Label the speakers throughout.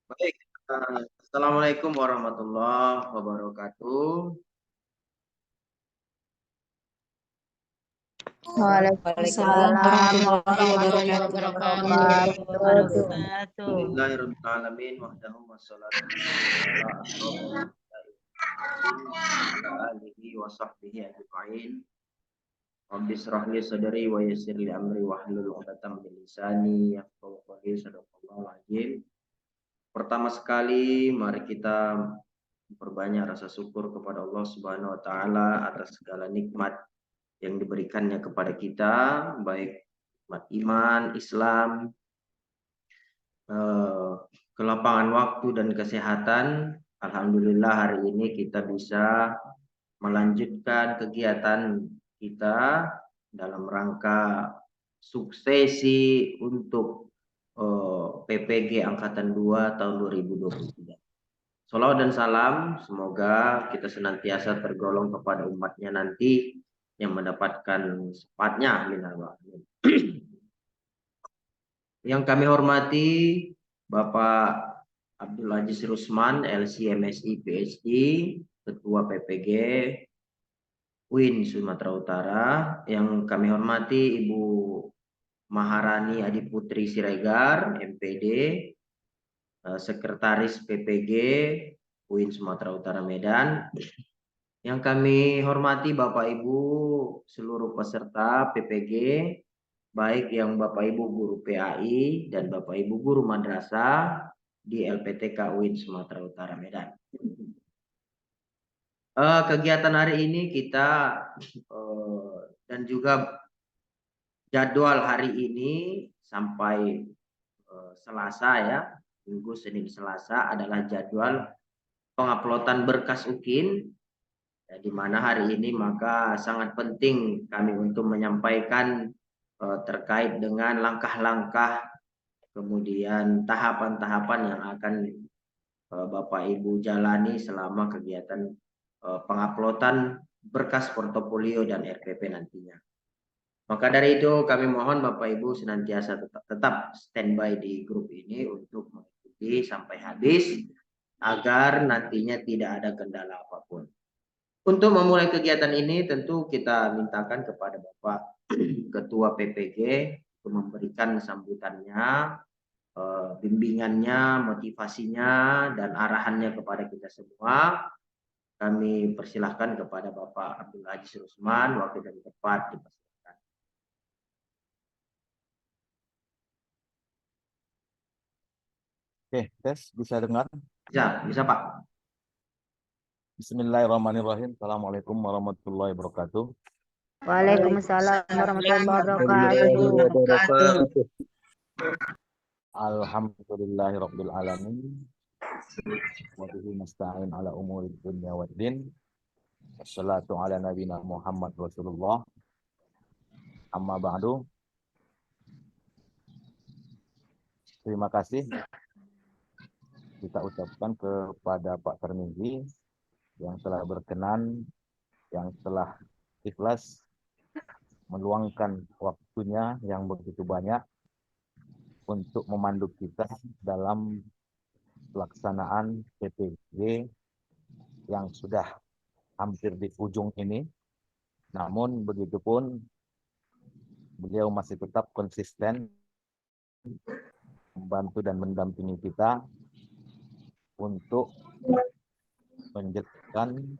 Speaker 1: Baik, Assalamualaikum warahmatullahi wabarakatuh.
Speaker 2: Waalaikumsalam warahmatullahi wabarakatuh.
Speaker 1: Alhamdulillahirrahmanirrahim. Wahdahu wassalatu wassalamu ala alihi wa sahbihi ajma'in. Rabbi shrah li sadri wa yassir li amri wahlul 'uqdatam min lisani yafqahu qawli. Shadaqallahul azim. Pertama sekali mari kita memperbanyak rasa syukur kepada Allah Subhanahu wa taala atas segala nikmat yang diberikannya kepada kita, baik nikmat iman, Islam, kelapangan waktu dan kesehatan. Alhamdulillah hari ini kita bisa melanjutkan kegiatan kita dalam rangka suksesi untuk PPG Angkatan 2 tahun 2023. Shalawat dan salam, semoga kita senantiasa tergolong kepada umatnya nanti yang mendapatkan syafaatnya. Yang kami hormati Bapak Abdul Aziz Rusman, LC MSI PhD, Ketua PPG UIN Sumatera Utara. Yang kami hormati Ibu Maharani Adiputri Siregar, MPD, Sekretaris PPG UIN Sumatera Utara Medan. Yang kami hormati Bapak Ibu seluruh peserta PPG, baik yang Bapak Ibu guru PAI dan Bapak Ibu guru madrasah di LPTK UIN Sumatera Utara Medan. Kegiatan hari ini kita dan juga jadwal hari ini sampai Selasa ya, Minggu, Senin, Selasa adalah jadwal penguploadan berkas UKIN. Ya, di mana hari ini maka sangat penting kami untuk menyampaikan terkait dengan langkah-langkah kemudian tahapan-tahapan yang akan Bapak Ibu jalani selama kegiatan penguploadan berkas portofolio dan RPP nantinya. Maka dari itu kami mohon Bapak Ibu senantiasa tetap standby di grup ini untuk mengikuti sampai habis agar nantinya tidak ada kendala apapun. Untuk memulai kegiatan ini tentu kita mintakan kepada Bapak Ketua PPG untuk memberikan sambutannya, bimbingannya, motivasinya, dan arahannya kepada kita semua. Kami persilahkan kepada Bapak Abdul Aziz Rusman, waktu dan tempat dipersilakan.
Speaker 3: Oke, tes bisa dengar?
Speaker 1: Bisa Pak.
Speaker 3: Bismillahirrahmanirrahim. Assalamualaikum warahmatullahi wabarakatuh.
Speaker 2: Waalaikumsalam warahmatullahi wabarakatuh.
Speaker 3: Alhamdulillahirabbil alamin. Wa bihi nasta'in ala umuri dunya waddin. Wassalatu ala nabiyina Muhammad Rasulullah. Amma ba'du. Terima kasih kita ucapkan kepada Pak Tarmizi yang telah berkenan, yang telah ikhlas meluangkan waktunya yang begitu banyak untuk memandu kita dalam pelaksanaan PPG yang sudah hampir di ujung ini. Namun begitupun beliau masih tetap konsisten membantu dan mendampingi kita untuk menjelaskan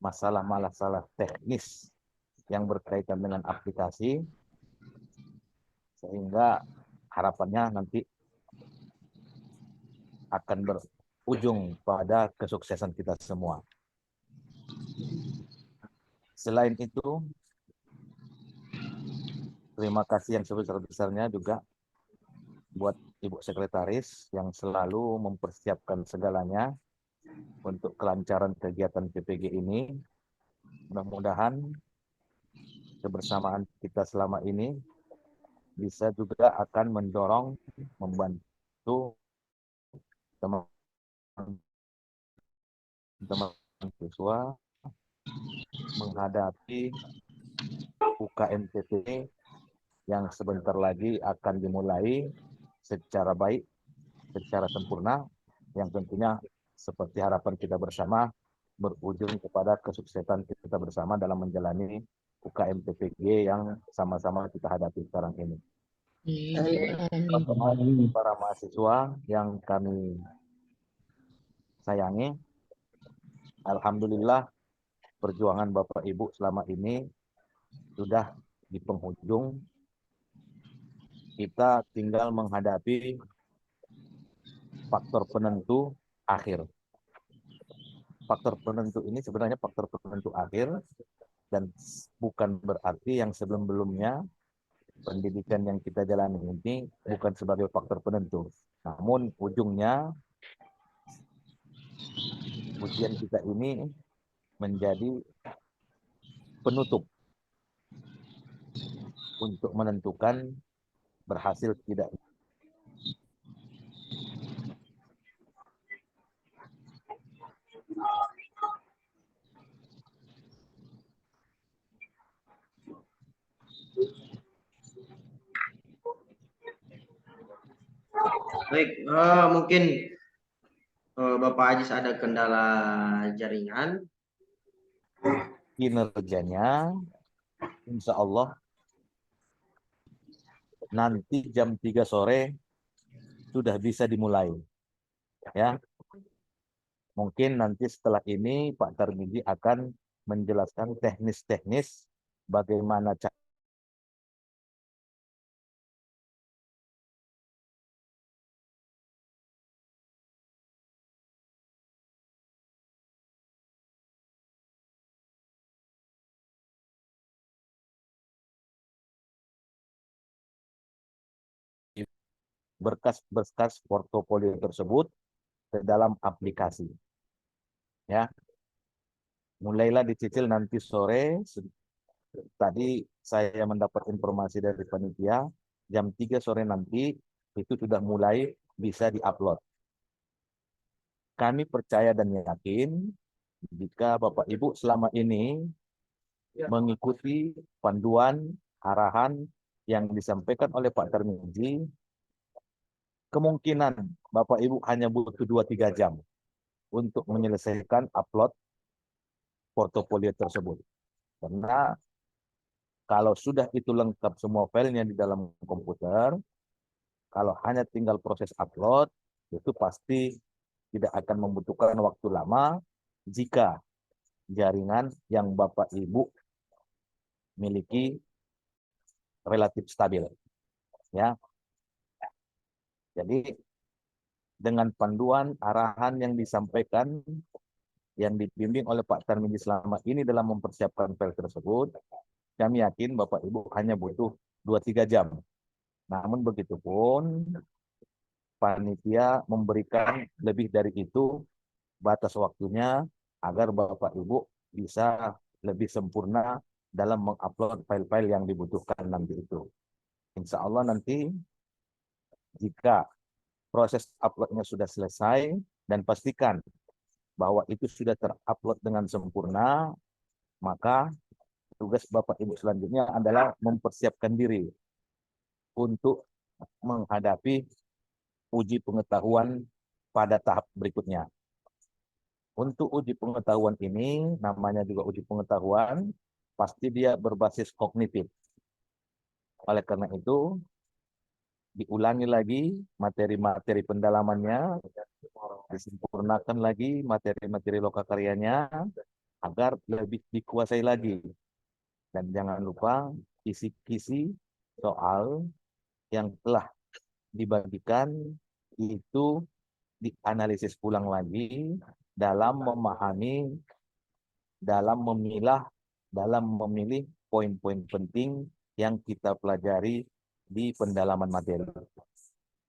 Speaker 3: masalah-masalah teknis yang berkaitan dengan aplikasi, sehingga harapannya nanti akan berujung pada kesuksesan kita semua. Selain itu, terima kasih yang sebesar-besarnya juga buat Ibu Sekretaris yang selalu mempersiapkan segalanya untuk kelancaran kegiatan PPG ini. Mudah-mudahan kebersamaan kita selama ini bisa juga akan mendorong, membantu teman-teman siswa menghadapi UKM PPG yang sebentar lagi akan dimulai secara baik, secara sempurna, yang tentunya seperti harapan kita bersama berujung kepada kesuksesan kita bersama dalam menjalani UKM PPG yang sama-sama kita hadapi sekarang ini. Para mahasiswa yang kami sayangi, alhamdulillah perjuangan Bapak Ibu selama ini sudah di penghujung. Kita tinggal menghadapi faktor penentu akhir. Faktor penentu ini sebenarnya faktor penentu akhir, dan bukan berarti yang sebelum-belumnya pendidikan yang kita jalani ini bukan sebagai faktor penentu. Namun ujungnya ujian kita ini menjadi penutup untuk menentukan berhasil tidak.
Speaker 1: Baik, mungkin Bapak Ajis ada kendala jaringan.
Speaker 3: Kinerjanya insya Allah nanti jam 3 sore sudah bisa dimulai. Ya, mungkin nanti setelah ini Pak Tarmiji akan menjelaskan teknis-teknis bagaimana cara berkas-berkas portofolio tersebut ke dalam aplikasi. Ya, mulailah dicicil nanti sore. Tadi saya mendapat informasi dari panitia, jam 3 sore nanti itu sudah mulai bisa diupload. Kami percaya dan yakin jika Bapak Ibu selama ini mengikuti panduan, arahan yang disampaikan oleh Pak Tarmiji, kemungkinan Bapak Ibu hanya butuh 2-3 jam untuk menyelesaikan upload portofolio tersebut. Karena kalau sudah itu lengkap semua filenya di dalam komputer, kalau hanya tinggal proses upload, itu pasti tidak akan membutuhkan waktu lama jika jaringan yang Bapak Ibu miliki relatif stabil. Ya. Jadi dengan panduan arahan yang disampaikan, yang dibimbing oleh Pak Tarmiji selama ini dalam mempersiapkan file tersebut, kami yakin Bapak Ibu hanya butuh 2-3 jam. Namun begitupun, panitia memberikan lebih dari itu batas waktunya agar Bapak Ibu bisa lebih sempurna dalam mengupload file-file yang dibutuhkan nanti itu. Insya Allah nanti jika proses uploadnya sudah selesai dan pastikan bahwa itu sudah terupload dengan sempurna, maka tugas Bapak Ibu selanjutnya adalah mempersiapkan diri untuk menghadapi uji pengetahuan pada tahap berikutnya. Untuk uji pengetahuan ini, namanya juga uji pengetahuan, pasti dia berbasis kognitif. Oleh karena itu, diulangi lagi materi-materi pendalamannya, disempurnakan lagi materi-materi lokakaryanya, agar lebih dikuasai lagi. Dan jangan lupa kisi-kisi soal yang telah dibagikan itu dianalisis ulang lagi dalam memahami, dalam memilah, dalam memilih poin-poin penting yang kita pelajari di pendalaman materi.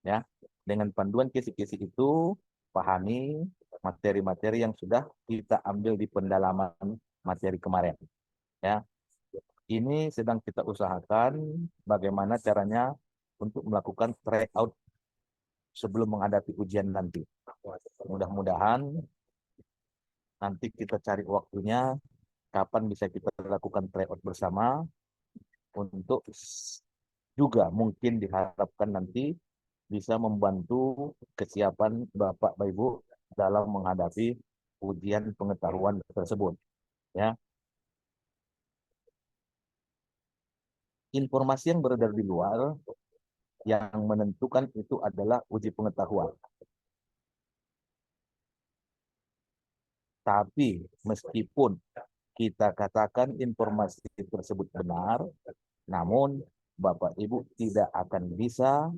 Speaker 3: Ya, dengan panduan kisi-kisi itu, pahami materi-materi yang sudah kita ambil di pendalaman materi kemarin. Ya, ini sedang kita usahakan bagaimana caranya untuk melakukan tryout sebelum menghadapi ujian nanti. Mudah-mudahan nanti kita cari waktunya kapan bisa kita lakukan tryout bersama untuk juga mungkin diharapkan nanti bisa membantu kesiapan Bapak Ibu dalam menghadapi ujian pengetahuan tersebut. Ya, informasi yang beredar di luar yang menentukan itu adalah uji pengetahuan. Tapi meskipun kita katakan informasi tersebut benar, namun Bapak Ibu tidak akan bisa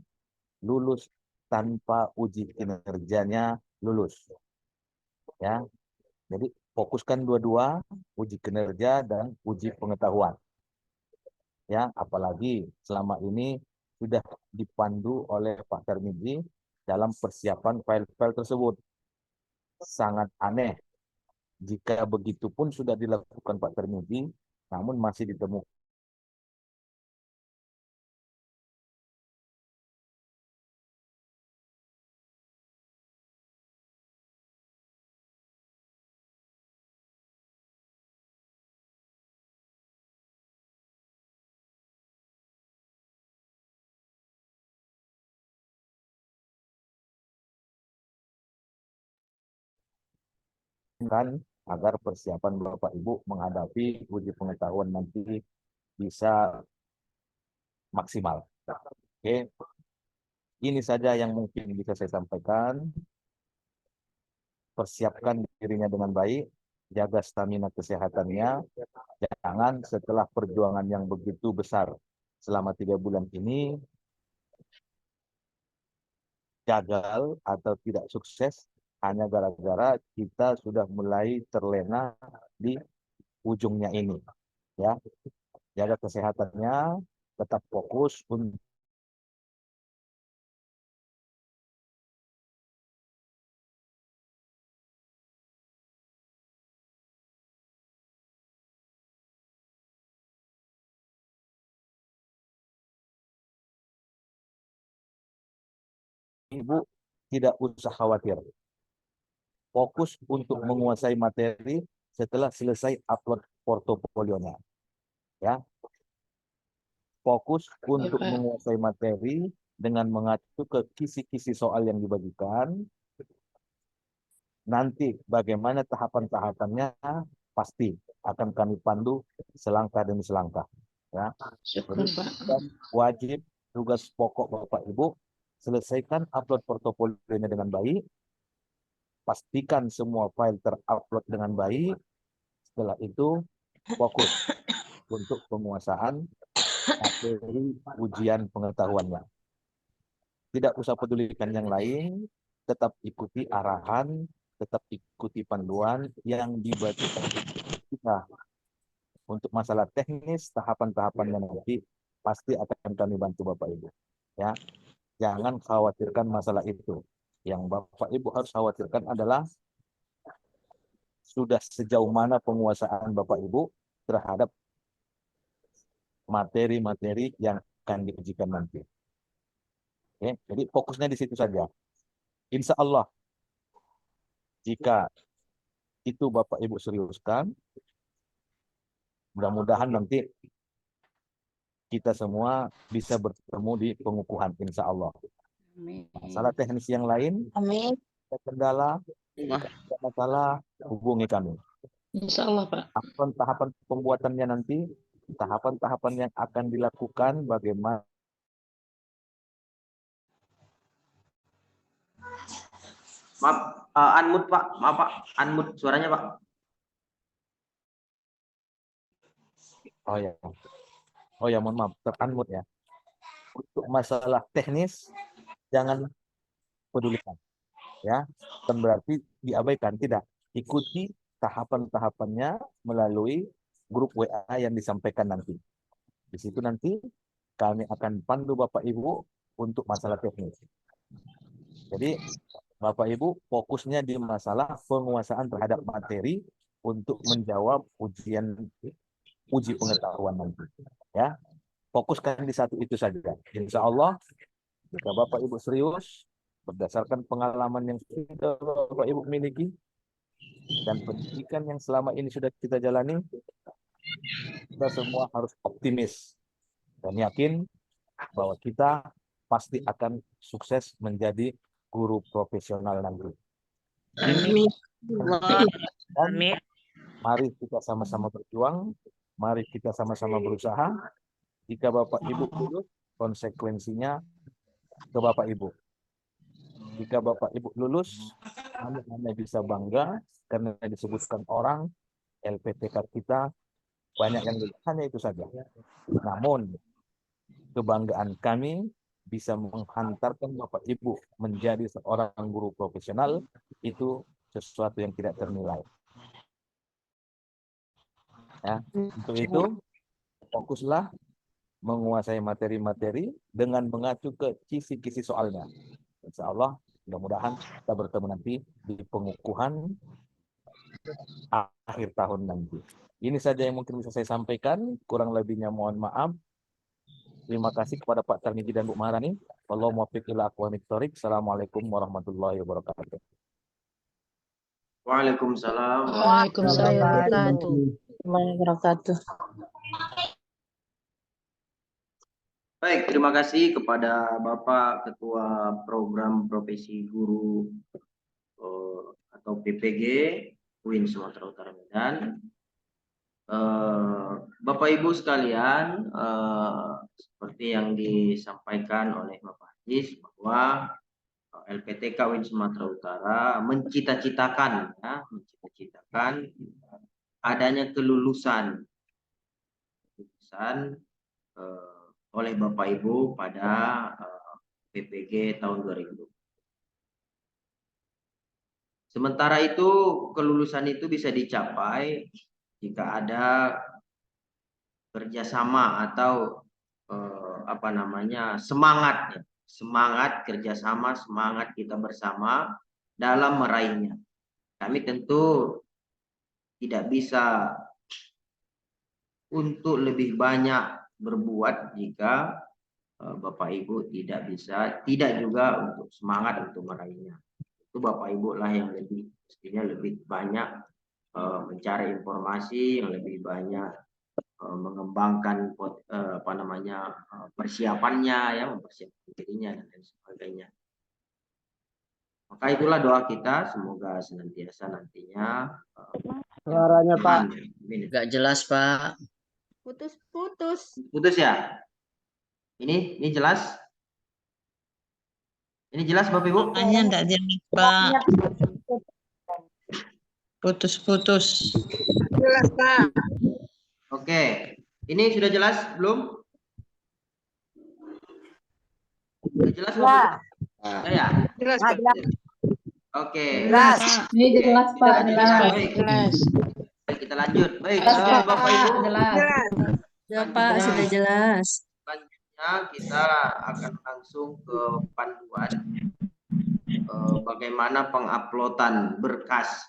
Speaker 3: lulus tanpa uji kinerjanya lulus. Ya, jadi fokuskan dua-dua, uji kinerja dan uji pengetahuan. Ya, apalagi selama ini sudah dipandu oleh Pak Tarmizi dalam persiapan file-file tersebut. Sangat aneh jika begitu pun sudah dilakukan Pak Tarmizi, namun masih ditemukan agar persiapan Bapak Ibu menghadapi uji pengetahuan nanti bisa maksimal. Oke, ini saja yang mungkin bisa saya sampaikan. Persiapkan dirinya dengan baik, jaga stamina kesehatannya. Jangan setelah perjuangan yang begitu besar selama 3 bulan ini gagal atau tidak sukses hanya gara-gara kita sudah mulai terlena di ujungnya ini. Ya, jaga kesehatannya, tetap fokus untuk Ibu tidak usah khawatir. Fokus untuk menguasai materi setelah selesai upload portofolionya. Ya, fokus untuk menguasai materi dengan mengacu ke kisi-kisi soal yang dibagikan. Nanti bagaimana tahapan-tahapannya pasti akan kami pandu selangkah demi selangkah. Ya, jadi wajib tugas pokok Bapak Ibu selesaikan upload portofolionya dengan baik, pastikan semua file terupload dengan baik. Setelah itu fokus untuk penguasaan materi ujian pengetahuannya. Tidak usah pedulikan yang lain, tetap ikuti arahan, tetap ikuti panduan yang dibagikan kita. Untuk masalah teknis, tahapan-tahapannya nanti pasti akan kami bantu Bapak Ibu. Ya, jangan khawatirkan masalah itu. Yang Bapak Ibu harus khawatirkan adalah sudah sejauh mana penguasaan Bapak Ibu terhadap materi-materi yang akan diujikan nanti. Oke, jadi fokusnya di situ saja. Insya Allah, jika itu Bapak Ibu seriuskan, mudah-mudahan nanti kita semua bisa bertemu di pengukuhan, insya Allah. Masalah teknis yang lain,
Speaker 2: Amin.
Speaker 3: kendala, masalah hubungi kami.
Speaker 4: Insya Allah, Pak.
Speaker 3: Tahapan pembuatannya nanti, tahapan-tahapan yang akan dilakukan, bagaimana
Speaker 1: Maaf, unmute Pak. Maaf Pak, unmute suaranya Pak.
Speaker 3: Oh ya, mohon maaf, ter-unmute ya. Untuk masalah teknis, jangan pedulikan. Ya, bukan berarti diabaikan, tidak. Ikuti tahapan-tahapannya melalui grup WA yang disampaikan nanti. Di situ nanti kami akan pandu Bapak Ibu untuk masalah teknis. Jadi Bapak Ibu fokusnya di masalah penguasaan terhadap materi untuk menjawab uji pengetahuan nanti. Ya, fokuskan di satu itu saja. Insya Allah, jika Bapak Ibu serius, berdasarkan pengalaman yang sudah Bapak Ibu miliki, dan pendidikan yang selama ini sudah kita jalani, kita semua harus optimis dan yakin bahwa kita pasti akan sukses menjadi guru profesional nanti.
Speaker 2: Amin.
Speaker 3: Dan
Speaker 2: Amin.
Speaker 3: mari kita sama-sama berjuang, mari kita sama-sama berusaha. Jika Bapak Ibu lulus, konsekuensinya ke Bapak Ibu. Jika Bapak Ibu lulus, kami hanya bisa bangga karena disebutkan orang LPTK kita banyak yang lulus, hanya itu saja. Namun kebanggaan kami bisa menghantarkan Bapak Ibu menjadi seorang guru profesional itu sesuatu yang tidak ternilai. Ya, untuk itu fokuslah menguasai materi-materi dengan mengacu ke kisi-kisi soalnya. Insya Allah, mudah-mudahan kita bertemu nanti di pengukuhan akhir tahun nanti. Ini saja yang mungkin bisa saya sampaikan. Kurang lebihnya mohon maaf. Terima kasih kepada Pak Tarmiji dan Bu Maharani. Wallahu muwaffiq ila aqwamit thoriq. Assalamualaikum warahmatullahi wabarakatuh.
Speaker 1: Waalaikumsalam.
Speaker 2: Waalaikumsalam warahmatullahi
Speaker 4: wabarakatuh.
Speaker 1: Baik, terima kasih kepada Bapak Ketua Program Profesi Guru atau PPG UIN Sumatera Utara Medan. Bapak Ibu sekalian, seperti yang disampaikan oleh Bapak Haji bahwa LPTK UIN Sumatera Utara mencita-citakan adanya kelulusan oleh Bapak Ibu pada PPG tahun 2020. Sementara itu kelulusan itu bisa dicapai jika ada kerjasama atau semangat kerjasama, semangat kita bersama dalam meraihnya. Kami tentu tidak bisa untuk lebih banyak berbuat jika Bapak Ibu tidak juga untuk semangat untuk meraihnya. Itu Bapak Ibu lah yang mestinya lebih banyak mencari informasi, yang lebih banyak mengembangkan persiapannya, ya, mempersiapkan dirinya dan lain sebagainya. Maka itulah doa kita, semoga senantiasa nantinya
Speaker 4: Suaranya Pak
Speaker 2: Gak jelas, Pak.
Speaker 1: Putus ya? Ini jelas? Ini jelas Bapak Ibu?
Speaker 4: Suaranya enggak jelas Pak. Putus-putus.
Speaker 2: Jelas, Pak.
Speaker 1: Oke. Ini sudah jelas belum? Sudah jelas Bapak Ibu? Ya.
Speaker 2: Jelas, Pak.
Speaker 1: Oke.
Speaker 2: Jelas.
Speaker 5: Ini jelas Pak, jelas.
Speaker 1: Baik.
Speaker 4: Jelas.
Speaker 1: Baik, kita lanjut. Baik,
Speaker 5: Jelas,
Speaker 1: Bapak Ibu.
Speaker 5: Jelas.
Speaker 4: Ya Pak, sudah jelas.
Speaker 1: Selanjutnya kita akan langsung ke panduan bagaimana penguploadan berkas.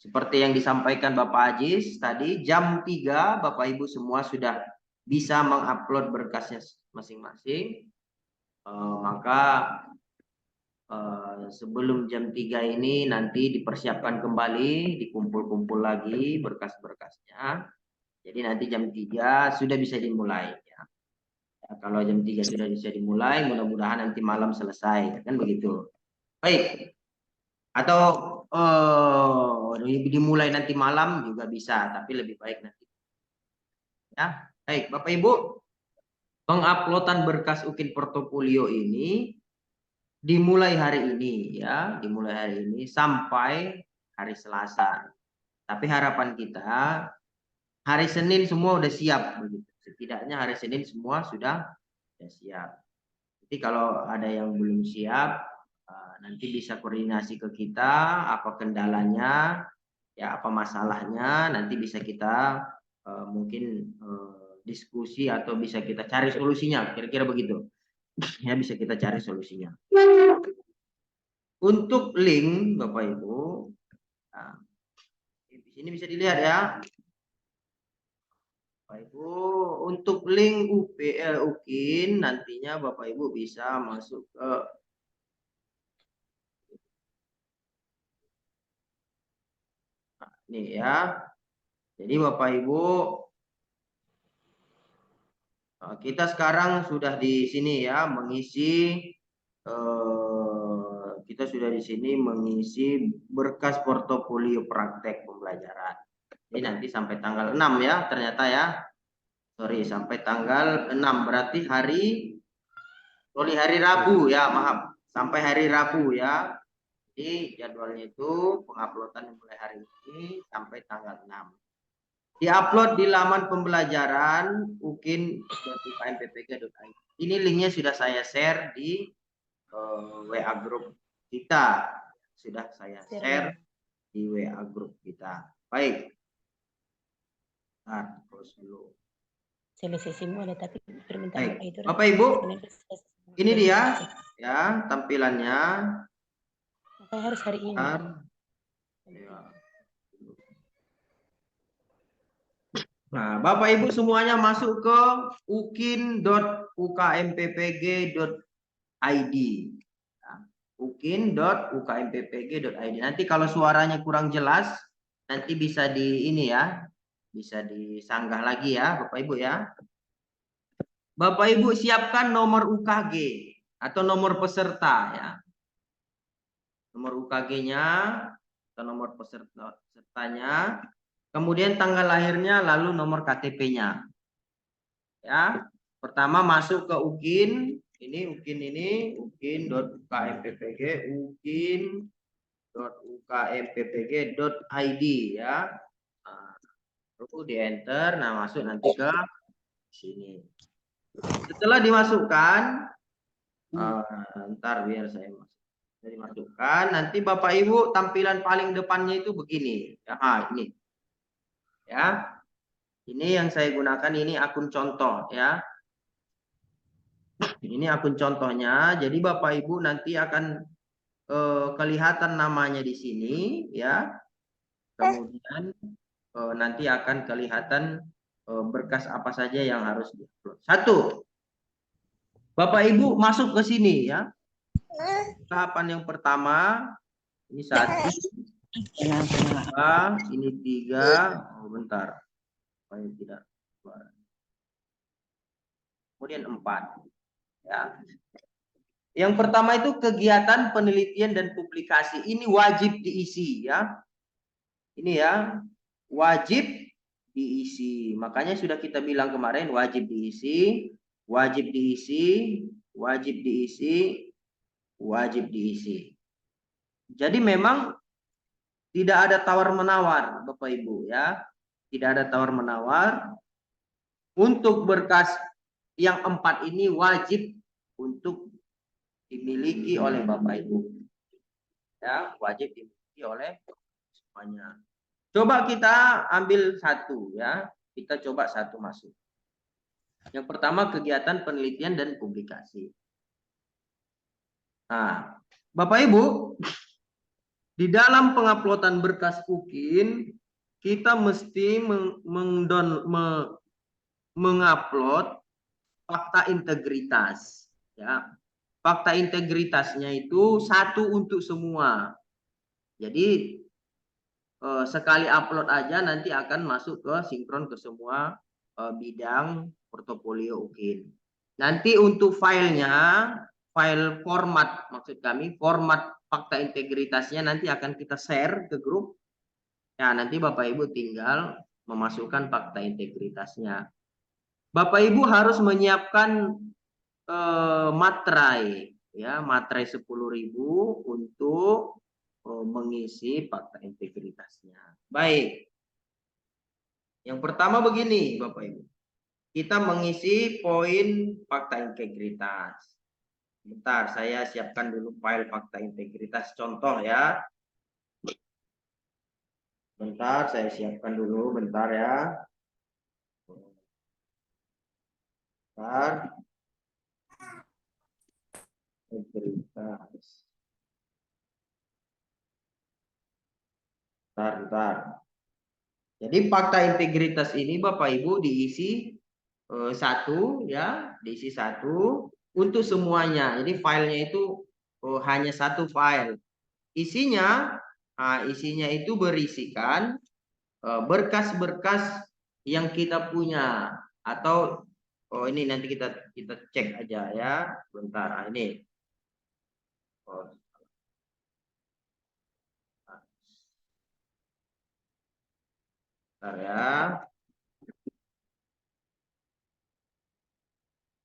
Speaker 1: Seperti yang disampaikan Bapak Ajis tadi, jam 3 Bapak Ibu semua sudah bisa mengupload berkasnya masing-masing. Maka sebelum jam 3 ini nanti dipersiapkan kembali, dikumpul-kumpul lagi berkas-berkasnya. Jadi nanti jam 3 sudah bisa dimulai. Ya, kalau jam 3 sudah bisa dimulai, mudah-mudahan nanti malam selesai. Kan begitu. Baik. Atau dimulai nanti malam juga bisa, tapi lebih baik nanti. Ya, baik Bapak Ibu, penguploadan berkas UKIN Portofolio ini dimulai hari ini ya, sampai hari Selasa. Tapi harapan kita hari Senin semua udah siap begitu. Setidaknya hari Senin semua sudah siap. Jadi kalau ada yang belum siap, nanti bisa koordinasi ke kita apa kendalanya, ya apa masalahnya, nanti bisa kita mungkin diskusi atau bisa kita cari solusinya, kira-kira begitu. Ya, bisa kita cari solusinya. Untuk link Bapak Ibu, nah, di sini bisa dilihat ya. Bapak Ibu, untuk link UKIN nantinya Bapak Ibu bisa masuk ke ini ya. Jadi Bapak Ibu Kita sekarang sudah di sini ya mengisi kita sudah di sini mengisi berkas portofolio praktek pembelajaran. Ini nanti sampai tanggal 6 ya ternyata ya. Sorry, sampai tanggal 6 berarti hari Rabu ya, maaf. Sampai hari Rabu ya. Jadi jadwalnya itu penguploadan mulai hari ini sampai tanggal 6. Diupload di laman pembelajaran ukin.ukmppg.id. Ini linknya sudah saya share di WA grup kita. Sudah saya share di WA grup kita. Baik. Nah, terus dulu. Baik. Bapak Ibu, ini dia ya tampilannya.
Speaker 2: Harus hari ini.
Speaker 1: Ya. Nah, Bapak Ibu semuanya masuk ke ukin.ukmppg.id. ukin.ukmppg.id. Nanti kalau suaranya kurang jelas, nanti bisa di ini ya, bisa disanggah lagi ya, Bapak Ibu ya. Bapak Ibu siapkan nomor UKG atau nomor peserta ya. Nomor UKG-nya atau nomor pesertanya, kemudian tanggal lahirnya, lalu nomor KTP-nya. Ya, pertama masuk ke ukin, ukin.ukmppg, ukin.ukmppg.id ya. Nah, lalu di enter, nah masuk nanti ke sini. Setelah dimasukkan, ntar biar saya masuk. Dimasukkan, nanti Bapak Ibu tampilan paling depannya itu begini. Ya, ini. Ya. Ini yang saya gunakan, ini akun contoh ya. Ini akun contohnya. Jadi Bapak Ibu nanti akan kelihatan namanya di sini ya. Kemudian nanti akan kelihatan berkas apa saja yang harus diupload. 1. Bapak Ibu masuk ke sini ya. Tahapan yang pertama, ini 1, 2, ini 3, bentar, supaya tidak keluar. Kemudian 4, ya. Yang pertama itu kegiatan penelitian dan publikasi, ini wajib diisi ya. Ini ya, wajib diisi. Makanya sudah kita bilang kemarin wajib diisi, wajib diisi, wajib diisi. Wajib diisi. Jadi memang tidak ada tawar-menawar Bapak Ibu ya. Tidak ada tawar-menawar. Untuk berkas yang 4 ini wajib untuk dimiliki oleh Bapak Ibu. Ya, wajib dimiliki oleh semuanya. Coba kita ambil 1 ya. Kita coba 1 masuk. Yang pertama kegiatan penelitian dan publikasi. Nah, Bapak Ibu, di dalam penguploadan berkas UKIN, kita mesti mengupload fakta integritas. Ya, fakta integritasnya itu 1 untuk semua. Jadi sekali upload aja nanti akan masuk ke sinkron ke semua bidang portofolio UKIN. Nanti untuk filenya, file format, maksud kami format fakta integritasnya nanti akan kita share ke grup. Ya, nanti Bapak Ibu tinggal memasukkan fakta integritasnya. Bapak Ibu harus menyiapkan materai ya, materai 10.000 untuk mengisi fakta integritasnya. Baik. Yang pertama begini Bapak Ibu. Kita mengisi poin fakta integritas. Bentar, saya siapkan dulu file fakta integritas contoh ya. Bentar, saya siapkan dulu, bentar ya. Bentar. Integritas. Bentar. Jadi fakta integritas ini Bapak Ibu diisi 1 ya, diisi 1 untuk semuanya. Jadi filenya itu hanya 1 file. Isinya itu berisikan berkas-berkas yang kita punya atau Oh, ini nanti kita cek aja ya. Bentar, ini. Oh. Bentar ya.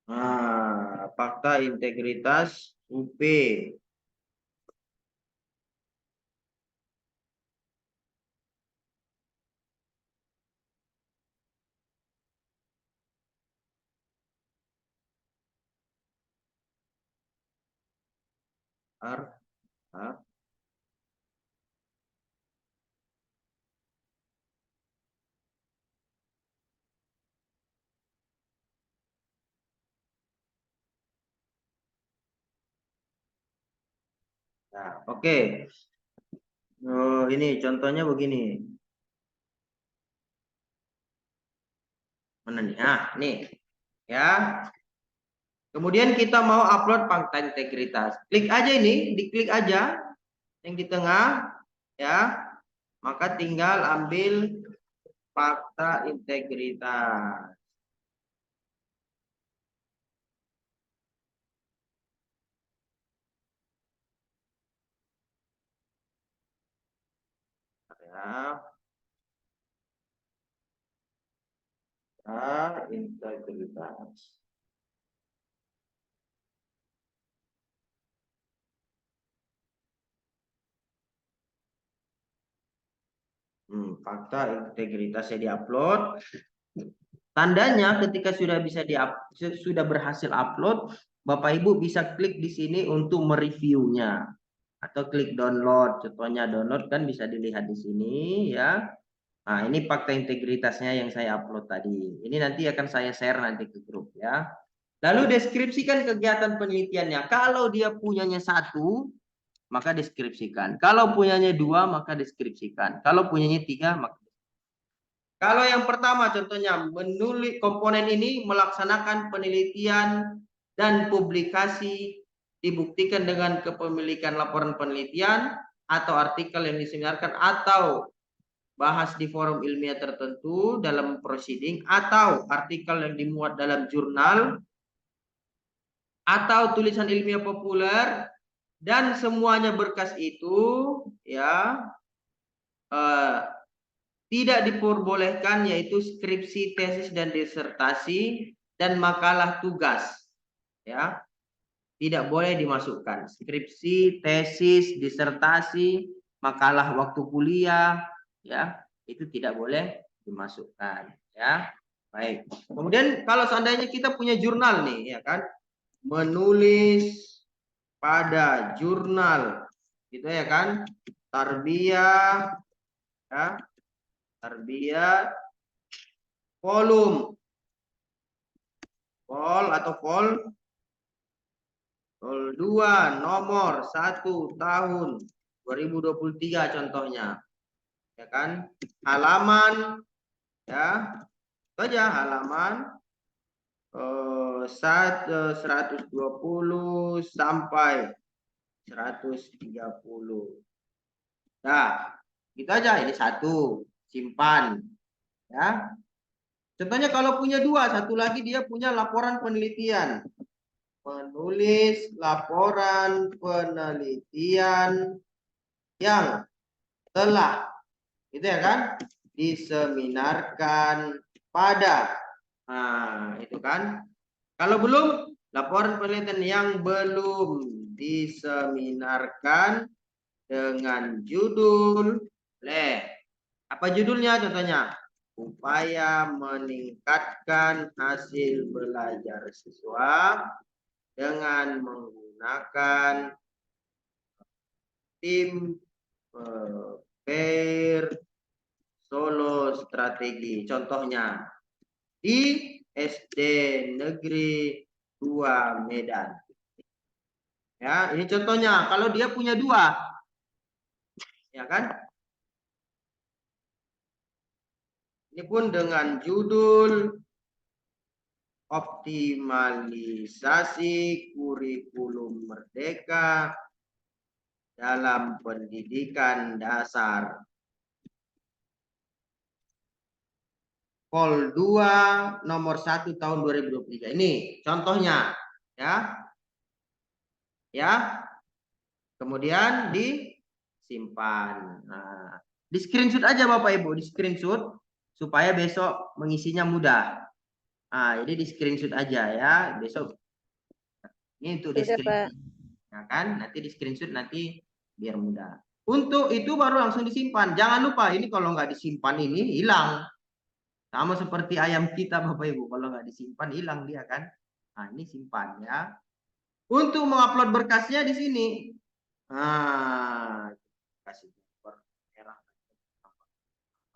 Speaker 1: Nah, fakta integritas UP. R, R. Nah, oke. Oh, ini contohnya begini. Mana nih? Ah, nih. Ya. Kemudian kita mau upload fakta integritas. Klik aja ini, diklik aja yang di tengah, ya. Maka tinggal ambil fakta integritas. Ya. Integritas. Fakta integritasnya diupload. Tandanya ketika sudah sudah berhasil upload, Bapak Ibu bisa klik di sini untuk mereviewnya atau klik download. Contohnya download kan bisa dilihat di sini ya. Nah, ini fakta integritasnya yang saya upload tadi. Ini nanti akan saya share nanti ke grup ya. Lalu deskripsikan kegiatan penelitiannya. Kalau dia punyanya satu, maka deskripsikan. Kalau punyanya dua, maka deskripsikan. Kalau punyanya tiga, maka kalau yang pertama contohnya menulis komponen ini melaksanakan penelitian dan publikasi dibuktikan dengan kepemilikan laporan penelitian atau artikel yang diseminarkan atau bahas di forum ilmiah tertentu dalam proceeding atau artikel yang dimuat dalam jurnal atau tulisan ilmiah populer dan semuanya berkas itu ya tidak diperbolehkan yaitu skripsi, tesis dan disertasi dan makalah tugas. Ya. Tidak boleh dimasukkan skripsi, tesis, disertasi, makalah waktu kuliah, ya. Itu tidak boleh dimasukkan, ya. Baik. Kemudian kalau seandainya kita punya jurnal nih, ya kan? Menulis pada jurnal gitu ya kan? Tarbiyah ya. Tarbiyah volume vol 2 nomor 1 tahun 2023 contohnya ya kan halaman ya saja halaman 120 sampai 130. Nah, gitu aja ini satu simpan ya. Contohnya kalau punya dua, satu lagi dia punya laporan penelitian. Menulis laporan penelitian yang telah itu ya kan diseminarkan pada itu kan kalau belum laporan penelitian yang belum diseminarkan dengan judul apa judulnya contohnya upaya meningkatkan hasil belajar siswa dengan menggunakan tim Solo strategi. Contohnya di SD Negeri 2 Medan. Ya, ini contohnya. Kalau dia punya dua, ya kan? Ini pun dengan judul optimalisasi kurikulum merdeka dalam pendidikan dasar. Pol 2 nomor 1 tahun 2023. Ini contohnya ya. Ya. Kemudian disimpan. Nah, di screenshot aja Bapak Ibu, di screenshot supaya besok mengisinya mudah. Nah, jadi di screenshot aja ya, besok. Ini untuk di screenshot. Ya kan? Nanti di screenshot nanti biar mudah. Untuk itu baru langsung disimpan. Jangan lupa ini kalau nggak disimpan ini hilang. Sama seperti ayam kita Bapak Ibu, kalau nggak disimpan hilang dia kan. Nah, ini simpan ya. Untuk mengupload berkasnya di sini. Nah, kasih merah.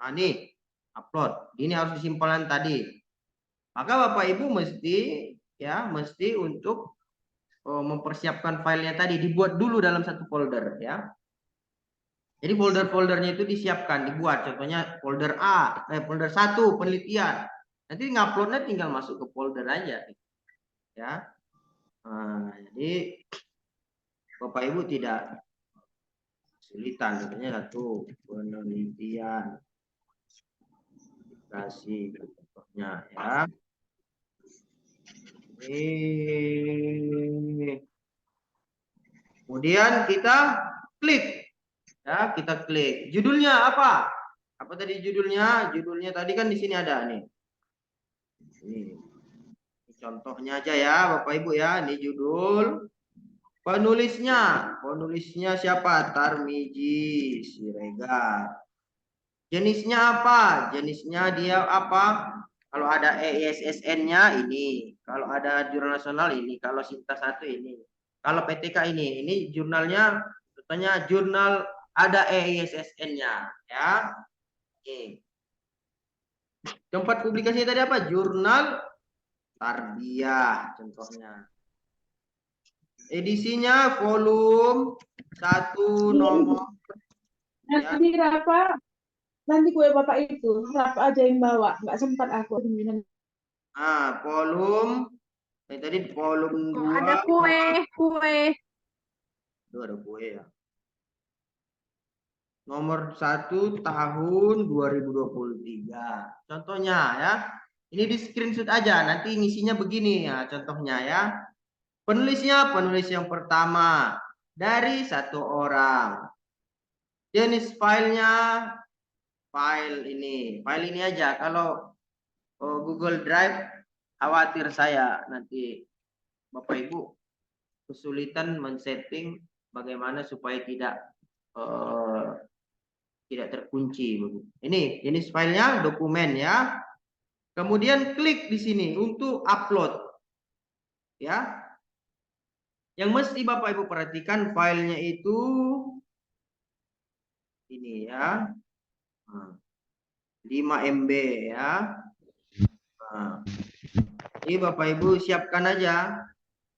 Speaker 1: Nah, ini upload. Ini harus disimpan tadi. Maka Bapak Ibu mesti untuk mempersiapkan filenya tadi, dibuat dulu dalam satu folder ya. Jadi folder-foldernya itu disiapkan, dibuat. Contohnya folder A, folder 1 penelitian. Nanti nguploadnya tinggal masuk ke folder aja. Ya. Nah, jadi Bapak Ibu tidak kesulitan. Contohnya satu penelitian. Kasih contohnya ya. Kemudian kita klik. Ya, kita klik. Judulnya apa? Apa tadi judulnya? Judulnya tadi kan di sini ada nih. Ini contohnya aja ya, Bapak Ibu ya. Ini judul. Penulisnya siapa? Tarmiji Siregar. Jenisnya apa? Jenisnya dia apa? Kalau ada EISSN-nya ini, kalau ada jurnal nasional ini, kalau Sinta 1 ini, kalau PTK ini jurnalnya, contohnya jurnal ada EISSN-nya, ya. Oke. Tempat publikasinya tadi apa? Jurnal Tarbiyah, contohnya. Edisinya volume 1 nomor.
Speaker 5: Nanti Rafa, nanti kue bapak itu, Rafa aja yang bawa, nggak sempat aku.
Speaker 1: Nah, volume, tadi volume 2.
Speaker 5: Ada kue.
Speaker 1: Itu ada kue ya. Nomor 1 tahun 2023. Contohnya ya. Ini di screenshot aja. Nanti ngisinya begini ya. Contohnya ya. Penulis yang pertama. Dari 1 orang. Jenis filenya. File ini aja. Kalau Google Drive. Khawatir saya nanti Bapak Ibu kesulitan men-setting bagaimana supaya tidak terkunci. Ini jenis filenya dokumen ya. Kemudian klik di sini untuk upload. Ya. Yang mesti Bapak Ibu perhatikan filenya itu ini ya. 5 MB ya. Nah, ini Bapak Ibu siapkan aja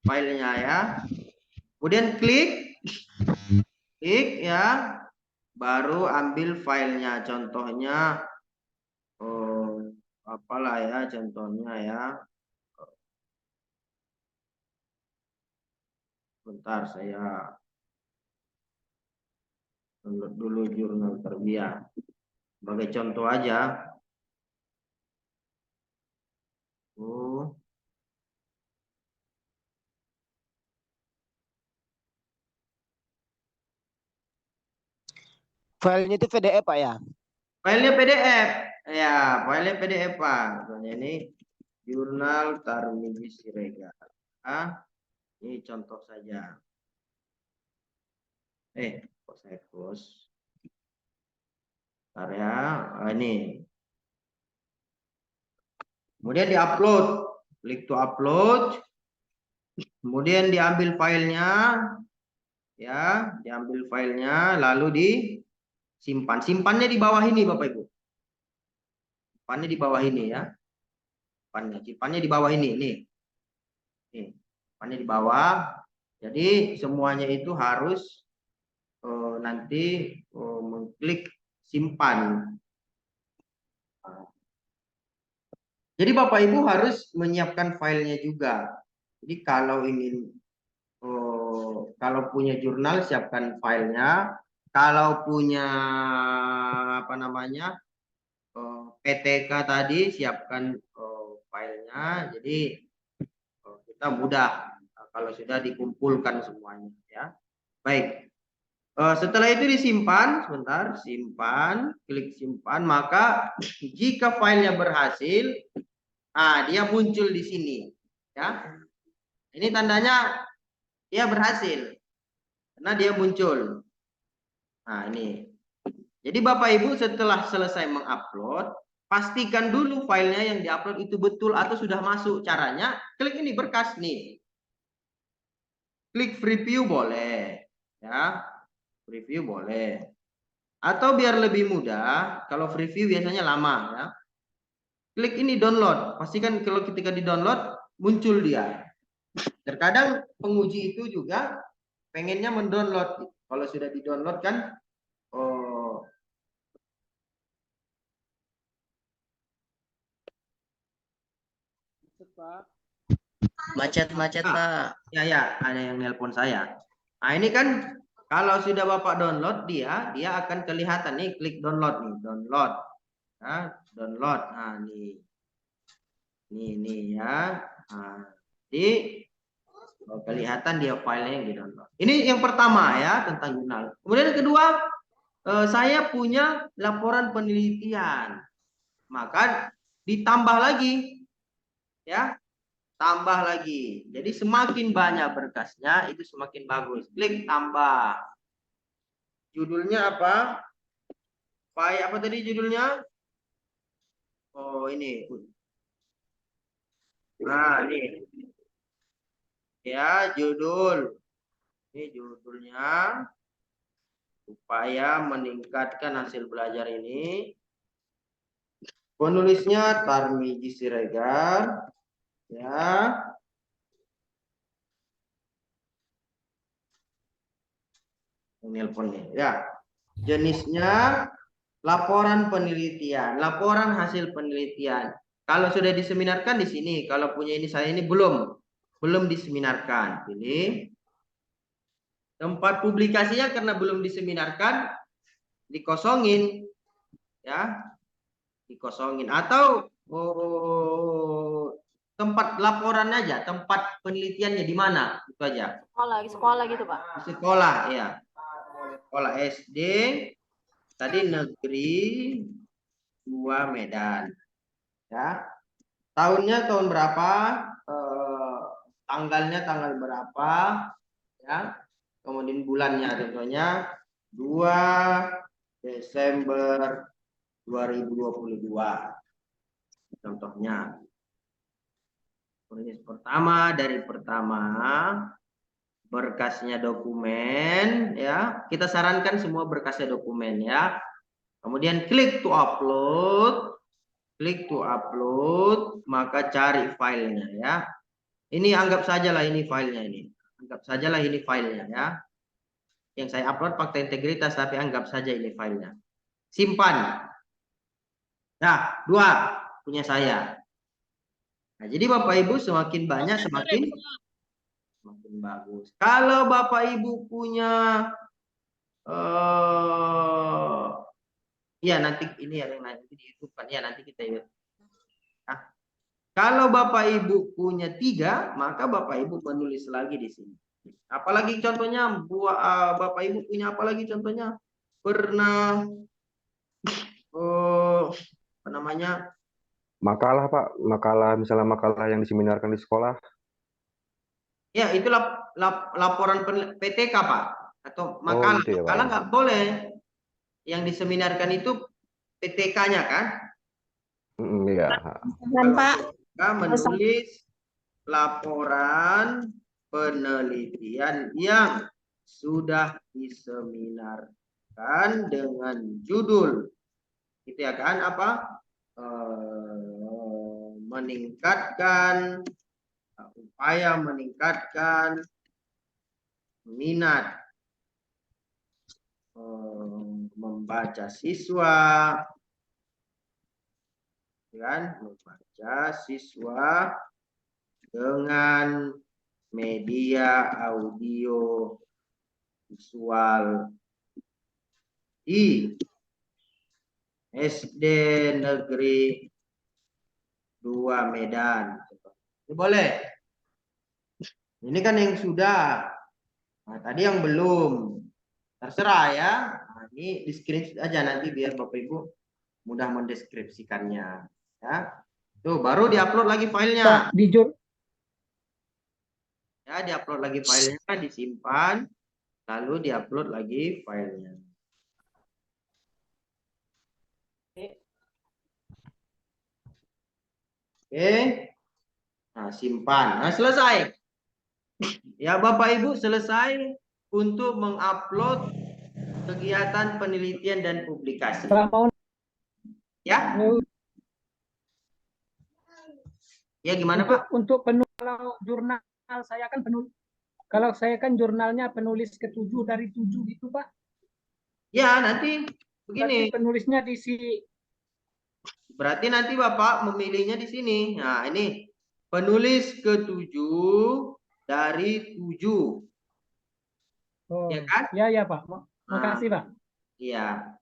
Speaker 1: filenya ya. Kemudian klik ya. Baru ambil filenya, contohnya apalah ya, contohnya ya. Bentar saya download dulu jurnal Tarbiyah. Sebagai contoh aja.
Speaker 6: Filenya itu PDF Pak ya?
Speaker 1: Filenya PDF. Ya, filenya PDF Pak. Contohnya ini jurnal Tarmiji Siregar. Ini contoh saja. Kok saya close? Bentar ya. Ini. Kemudian diupload. Klik to upload. Kemudian diambil filenya. Ya, diambil filenya lalu disimpan. Simpannya di bawah ini Bapak Ibu. Simpannya di bawah ini ya. Simpannya di bawah ini. Nih. Simpannya di bawah. Jadi semuanya itu harus nanti mengklik simpan. Jadi Bapak Ibu harus menyiapkan filenya juga. Jadi kalau ingin kalau punya jurnal siapkan filenya. Kalau punya PTK tadi, siapkan filenya. Jadi kita mudah kalau sudah dikumpulkan semuanya ya. Baik. Setelah itu disimpan, sebentar, simpan, klik simpan, maka jika filenya berhasil, dia muncul di sini ya. Ini tandanya dia berhasil karena dia muncul. Nah, ini. Jadi Bapak Ibu setelah selesai mengupload, pastikan dulu filenya yang diupload itu betul atau sudah masuk. Caranya klik ini berkas nih. Klik preview boleh ya. Preview boleh. Atau biar lebih mudah, kalau preview biasanya lama ya. Klik ini download. Pastikan kalau ketika di-download muncul dia. Terkadang penguji itu juga pengennya mendownload. Kalau sudah di-download kan
Speaker 4: Macet-macet, Pak.
Speaker 1: Ya, ada yang nelpon saya. Nah, ini kan kalau sudah Bapak download dia akan kelihatan nih, klik download nih, download. Ya, download. Nah, nih. Ini ya. Nah, jadi kelihatan dia filenya yang di-download. Ini yang pertama ya tentang jurnal. Kemudian yang kedua, saya punya laporan penelitian. Maka ditambah lagi ya. Tambah lagi. Jadi semakin banyak berkasnya itu semakin bagus. Klik tambah. Judulnya apa? File apa tadi judulnya? Oh, ini. Nah, ini. Ya, judul. Ini judulnya. Upaya meningkatkan hasil belajar ini. Penulisnya Tarmiji Siregar. Ya. Nelpon nih. Ya. Jenisnya laporan penelitian, laporan hasil penelitian. Kalau sudah diseminarkan di sini, kalau punya ini saya ini belum diseminarkan. Jadi tempat publikasinya karena belum diseminarkan dikosongin ya. Dikosongin atau tempat laporan aja, tempat penelitiannya di mana? Itu aja.
Speaker 2: Sekolah gitu, Pak.
Speaker 1: Di sekolah ya. Sekolah SD tadi negeri 2 Medan. Ya. Tahunnya tahun berapa? Tanggalnya tanggal berapa? Ya. Kemudian bulannya tentunya 2 Desember 2022. Contohnya. Penulis pertama dari pertama berkasnya dokumen ya. Kita sarankan semua berkasnya dokumen ya. Kemudian klik to upload. Klik to upload, maka cari filenya ya. Ini anggap sajalah ini filenya ini. Anggap sajalah ini filenya ya. Yang saya upload fakta integritas tapi anggap saja ini filenya. Simpan. Nah, 2 punya saya. Nah, jadi Bapak Ibu semakin banyak semakin bagus. Kalau Bapak Ibu punya ya nanti ini ada yang nanti di YouTube kan ya, nanti kita lihat. Nah, kalau Bapak Ibu punya 3, maka Bapak Ibu menulis lagi di sini. Apalagi contohnya Bapak Ibu punya apalagi contohnya pernah apa namanya?
Speaker 6: Makalah, Pak. Makalah, misalnya makalah yang diseminarkan di sekolah.
Speaker 1: Ya, itu laporan PTK, Pak. Atau makalah.
Speaker 6: Gitu ya, Pak.
Speaker 1: Makalah nggak boleh. Yang diseminarkan itu PTK-nya kan?
Speaker 6: Iya.
Speaker 4: Pak.
Speaker 1: Menulis laporan penelitian yang sudah diseminarkan dengan judul gitu ya kan, apa meningkatkan upaya meningkatkan minat membaca siswa kan, membaca siswa dengan media audio visual SD Negeri 2 Medan. Ini boleh. Ini kan yang sudah. Nah, tadi yang belum. Terserah ya. Nah, ini di screenshot aja nanti biar Bapak Ibu mudah mendeskripsikannya. Ya. Tuh, baru diupload lagi filenya.
Speaker 2: Pak, di
Speaker 1: Ya, diupload lagi filenya, disimpan, lalu diupload lagi filenya. Oke. Nah, simpan. Nah, selesai. Ya, Bapak Ibu selesai untuk mengupload kegiatan penelitian dan publikasi.
Speaker 2: Pak mau
Speaker 1: Ya. Ya, gimana, Pak?
Speaker 2: untuk penulis kalau jurnal saya kan penulis, kalau saya kan jurnalnya penulis ke-7 dari 7 gitu Pak.
Speaker 1: Ya, nanti
Speaker 2: Berarti
Speaker 1: begini.
Speaker 2: penulisnya di si
Speaker 1: Berarti nanti Bapak memilihnya di sini. Nah, ini penulis ke-7 dari 7.
Speaker 2: oh,
Speaker 1: Ya kan?
Speaker 2: ya Pak. Makasih Pak.
Speaker 1: Iya.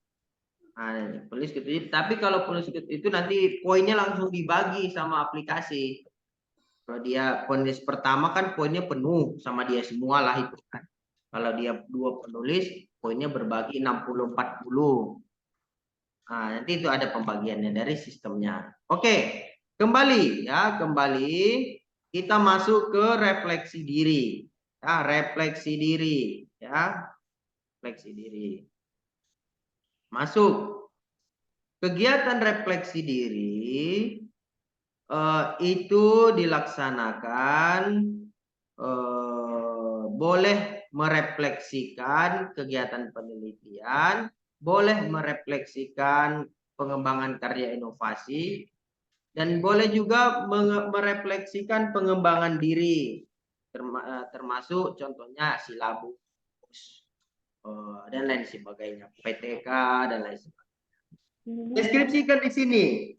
Speaker 1: Nah, penulis ke-7. Tapi kalau penulis ke-7 itu nanti poinnya langsung dibagi sama aplikasi. Kalau dia penulis pertama kan poinnya penuh sama dia semua lah itu kan. Kalau dia 2 penulis, poinnya berbagi 60-40. Nah, nanti itu ada pembagiannya dari sistemnya. Oke, kembali ya, kembali kita masuk ke refleksi diri. Ya, refleksi diri, ya. Refleksi diri. Masuk. Kegiatan refleksi diri itu dilaksanakan boleh merefleksikan kegiatan penelitian, boleh merefleksikan pengembangan karya inovasi, dan boleh juga merefleksikan pengembangan diri, termasuk contohnya silabus dan lain sebagainya, PTK dan lain sebagainya. Deskripsikan di sini.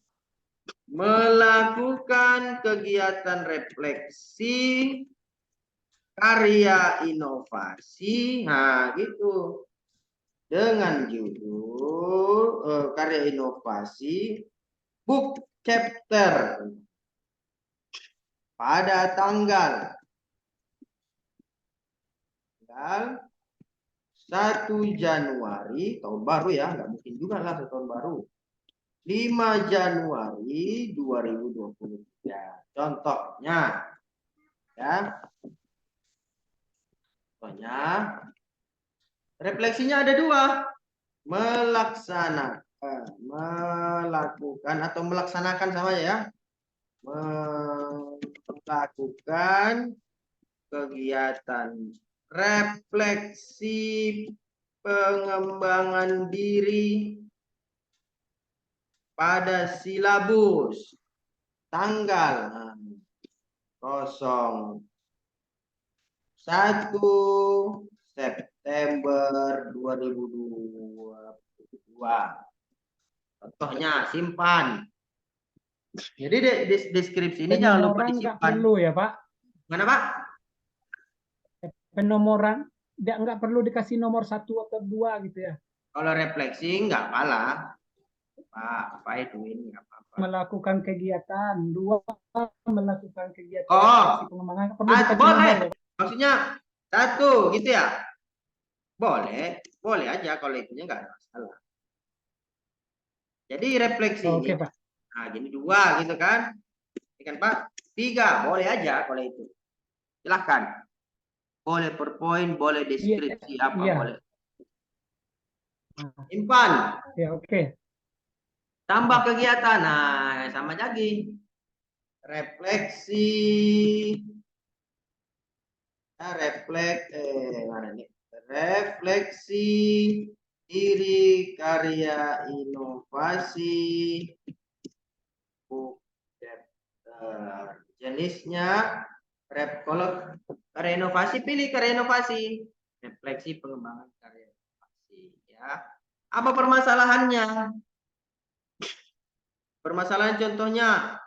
Speaker 1: Melakukan kegiatan refleksi karya inovasi, nah gitu, dengan judul karya inovasi book chapter pada tanggal 1 Januari tahun baru ya, nggak mungkin juga lah tahun baru, 5 Januari 2023. Contohnya ya. Contohnya refleksinya ada 2. Melakukan atau melaksanakan sama ya. Melakukan kegiatan refleksi pengembangan diri pada silabus tanggal 1 September 2022. Contohnya simpan. Jadi deskripsi ini jangan lupa disimpan.
Speaker 2: Perlu ya Pak.
Speaker 1: Mana Pak?
Speaker 2: Penomoran nggak perlu dikasih nomor 1 atau 2 gitu ya.
Speaker 1: Kalau refleksi nggak malah. Pak, apa itu ini nggak apa-apa.
Speaker 2: Melakukan kegiatan 2, melakukan kegiatan
Speaker 1: refleksi
Speaker 2: pengembangan perlu dikasih
Speaker 1: boleh.
Speaker 2: nomor.
Speaker 1: Maksudnya 1 gitu ya. Boleh aja kalau itunya nggak ada masalah. Jadi refleksi ini.
Speaker 2: Pak.
Speaker 1: Nah, gini 2 gitu kan. Ini kan Pak, 3 boleh aja kalau itu. Silahkan. Boleh per poin, boleh deskripsi apa boleh. Simpan.
Speaker 2: Ya, oke.
Speaker 1: Tambah kegiatan. Nah, sama lagi. Refleksi. Refleksi diri karya inovasi. Jenisnya kalau karya inovasi, pilih karya inovasi. Refleksi pengembangan karya inovasi ya. Apa permasalahannya? Permasalahan contohnya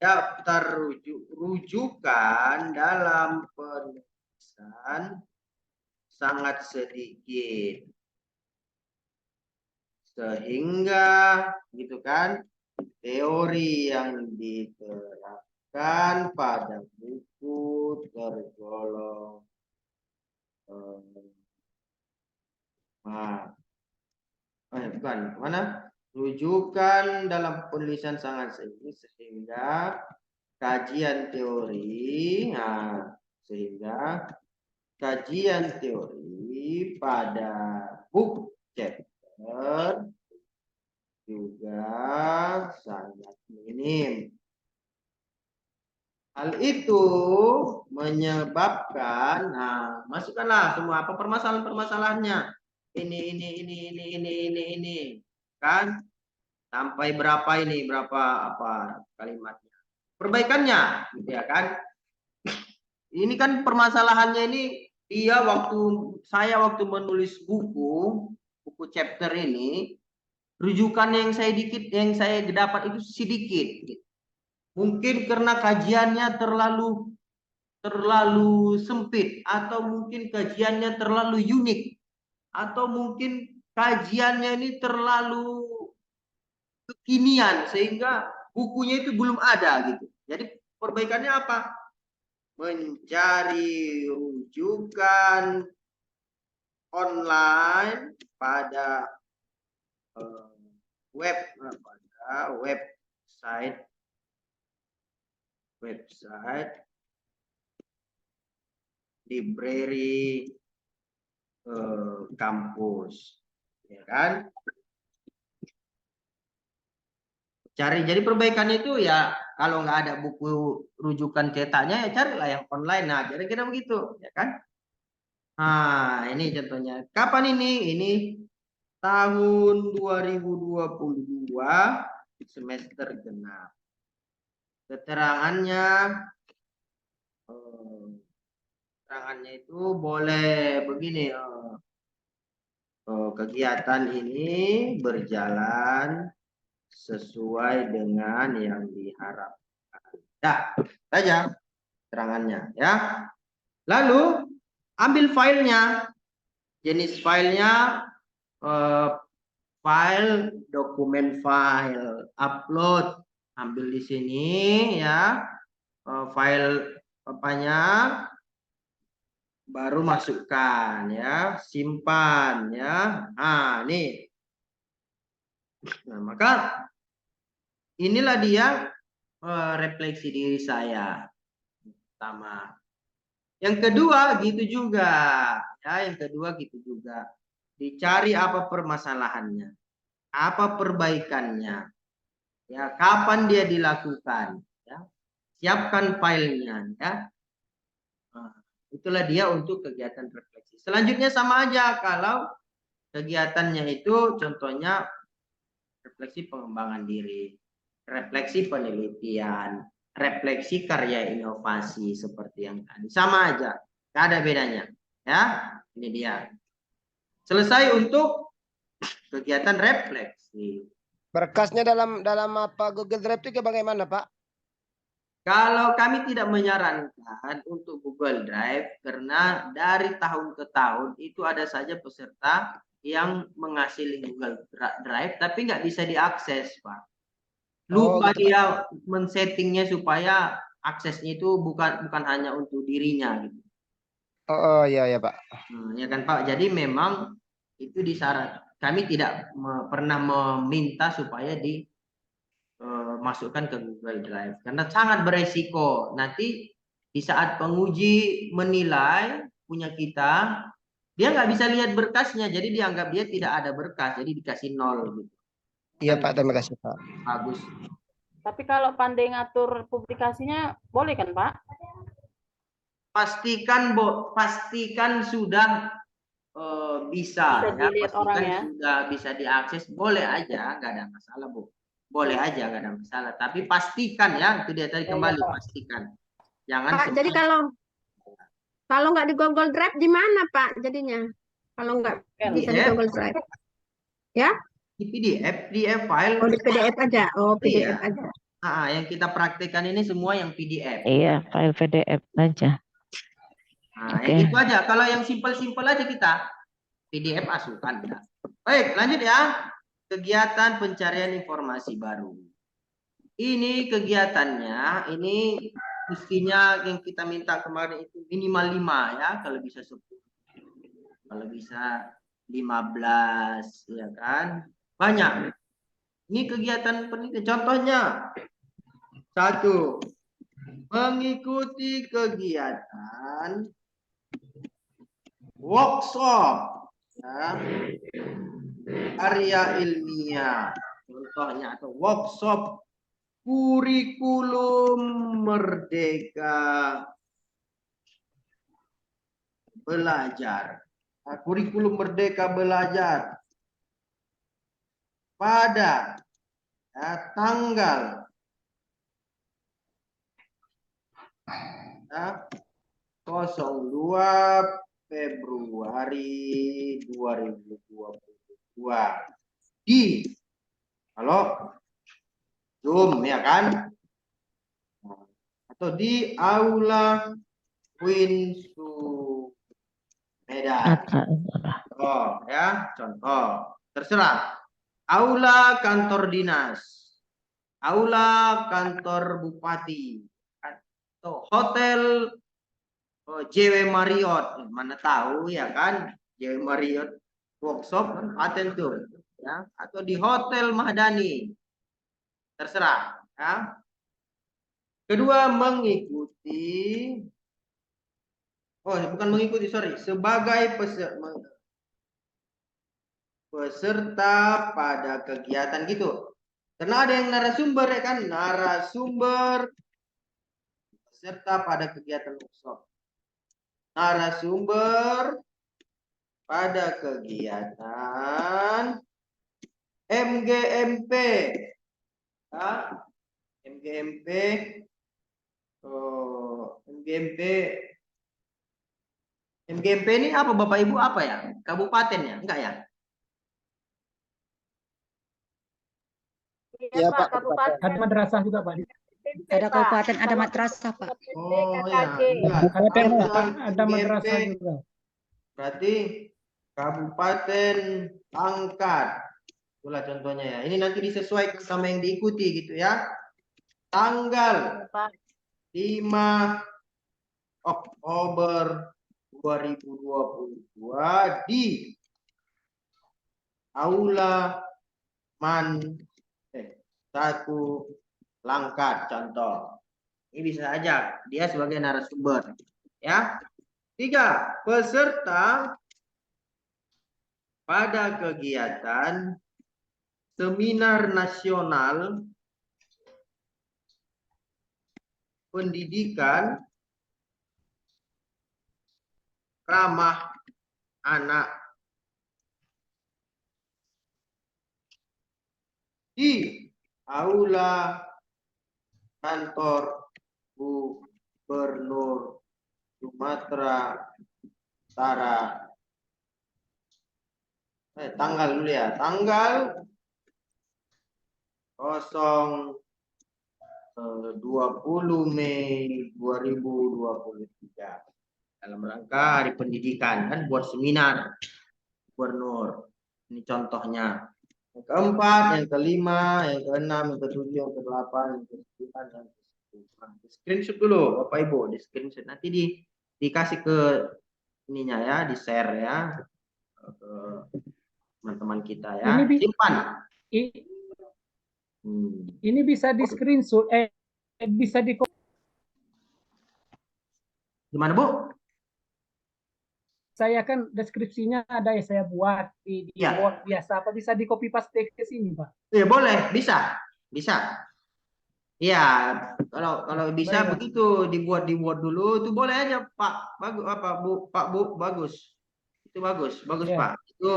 Speaker 1: daftar rujukan dalam penulisan sangat sedikit. Sehingga gitu kan, teori yang diterapkan pada buku tergolong bukan mana rujukan dalam penulisan sangat sedikit, sehingga kajian teori pada buku chapter juga sangat minim. Hal itu menyebabkan, masukkanlah semua apa permasalahan-permasalahannya. Ini, kan? Sampai berapa apa kalimatnya? Perbaikannya, gitu ya kan? Ini kan permasalahannya ini waktu menulis buku chapter ini, rujukan yang saya dapat itu sedikit. Gitu. Mungkin karena kajiannya terlalu sempit, atau mungkin kajiannya terlalu unik, atau mungkin kajiannya ini terlalu kekinian sehingga bukunya itu belum ada gitu. Jadi perbaikannya apa? Mencari rujukan online pada website library kampus, ya kan? Jadi perbaikannya itu ya, kalau nggak ada buku rujukan cetaknya ya carilah yang online. Nah, kira-kira begitu, ya kan? Nah, ini contohnya. Kapan ini? Ini tahun 2022 semester genap. Keterangannya itu boleh begini. Kegiatan ini berjalan sesuai dengan yang diharapkan. Saja keterangannya, ya. Lalu ambil filenya. Jenis filenya file, dokumen file, upload. Ambil di sini, ya. File apanya, baru masukkan, ya. Simpan, ya. Nah, ini. Nah, maka inilah dia refleksi diri saya. Pertama. Yang kedua gitu juga, ya. Yang kedua gitu juga. Dicari apa permasalahannya, apa perbaikannya, ya. Kapan dia dilakukan, ya. Siapkan filenya, ya. Nah, itulah dia untuk kegiatan refleksi. Selanjutnya sama aja kalau kegiatannya itu contohnya refleksi pengembangan diri, refleksi penelitian, refleksi karya inovasi seperti yang tadi. Sama aja, nggak ada bedanya, ya. Ini dia. Selesai untuk kegiatan refleksi.
Speaker 7: Berkasnya dalam apa Google Drive itu bagaimana, Pak?
Speaker 1: Kalau kami tidak menyarankan untuk Google Drive, karena dari tahun ke tahun itu ada saja peserta yang menghasilkan Google Drive tapi nggak bisa diakses, Pak. Lupa gitu, dia men-settingnya supaya aksesnya itu bukan hanya untuk dirinya gitu.
Speaker 7: Oh iya ya, Pak.
Speaker 1: Ya kan, Pak. Jadi memang itu disyarat. Kami tidak pernah meminta supaya dimasukkan ke Google Drive karena sangat beresiko. Nanti di saat penguji menilai punya kita, dia nggak bisa lihat berkasnya, jadi dianggap dia tidak ada berkas, jadi dikasih 0 gitu.
Speaker 7: Iya, Pak, terima kasih, Pak.
Speaker 1: Bagus.
Speaker 8: Tapi kalau pandai ngatur publikasinya boleh kan, Pak?
Speaker 1: Pastikan sudah bisa ya,
Speaker 8: dilihat
Speaker 1: pastikan
Speaker 8: orang, ya.
Speaker 1: Sudah bisa diakses, boleh aja, nggak ada masalah, Bu. Boleh aja, nggak ada masalah. Tapi pastikan ya, itu dia tadi kembali, pastikan. Jangan
Speaker 9: Pak, jadi kalau nggak di Google Drive di mana, Pak, jadinya? Kalau nggak bisa di Google Drive. Ya?
Speaker 1: Di PDF file.
Speaker 9: Oh, di PDF aja. Oh, PDF
Speaker 1: iya.
Speaker 9: aja.
Speaker 1: Yang kita praktekkan ini semua yang PDF.
Speaker 10: Iya, file PDF aja.
Speaker 1: Nah, yang itu aja. Kalau yang simpel-simpel aja kita PDF asukan ya. Baik, lanjut ya. Kegiatan pencarian informasi baru. Ini kegiatannya, ini mestinya yang kita minta kemarin itu minimal 5 ya, kalau bisa 10. Kalau bisa 15 ya kan. Banyak. Ini kegiatan penelitian. Contohnya 1. Mengikuti kegiatan workshop ya, karya ilmiah. Contohnya atau workshop kurikulum merdeka belajar. Nah, kurikulum merdeka belajar pada tanggal 02 Februari 2022 di kalau Zoom ya kan, atau di Aula Winsu Medan. Oh ya, contoh terserah. Aula kantor dinas, aula kantor bupati, atau hotel JW Marriott, mana tahu ya kan, JW Marriott workshop kan paten tuh ya, atau di hotel Mahdani, terserah ya. Kedua, mengikuti, bukan mengikuti, sorry, sebagai peserta pada kegiatan gitu. Karena ada yang narasumber ya kan, narasumber peserta pada kegiatan workshop. Narasumber pada kegiatan MGMP. Ya, MGMP. MGMP ini apa Bapak Ibu, apa ya? Kabupaten ya? Enggak ya?
Speaker 8: Iya Pak, kabupaten.
Speaker 2: Ada madrasah juga Pak.
Speaker 8: Ada kabupaten,
Speaker 9: ada madrasah Pak.
Speaker 1: Oh ya, enggak.
Speaker 2: Ada madrasah juga.
Speaker 1: Berarti Kabupaten Langkat. Itulah contohnya ya. Ini nanti disesuaikan sama yang diikuti gitu ya. Tanggal 5 Oktober 2022 di Aula 1 Langkat contoh. Ini bisa aja dia sebagai narasumber ya. 3, peserta pada kegiatan seminar nasional pendidikan ramah anak di Aula kantor Gubernur Sumatera Utara. Tanggal dulu ya, tanggal 20 Mei 2023 dalam rangka Hari Pendidikan kan, buat seminar gubernur. Ini contohnya. Yang keempat, yang kelima, yang keenam, yang ketujuh, yang kedelapan, yang kesembilan, yang ke-10. Screenshot dulu Bapak Ibu, di screenshot nanti dikasih ke ininya ya, di share ya ke teman-teman kita ya. Simpan.
Speaker 2: Ini bisa di screenshot, bisa di.
Speaker 1: Gimana Bu?
Speaker 2: Saya kan deskripsinya ada yang saya buat di
Speaker 1: Ya.
Speaker 2: Word biasa. Apa bisa di copy paste ke sini Pak?
Speaker 1: Iya boleh, bisa. Iya, kalau bisa
Speaker 2: Baik,
Speaker 1: begitu dibuat dulu itu boleh aja Pak. Bagus apa Bu? Pak Bu bagus. Itu bagus
Speaker 2: ya.
Speaker 1: Pak. Itu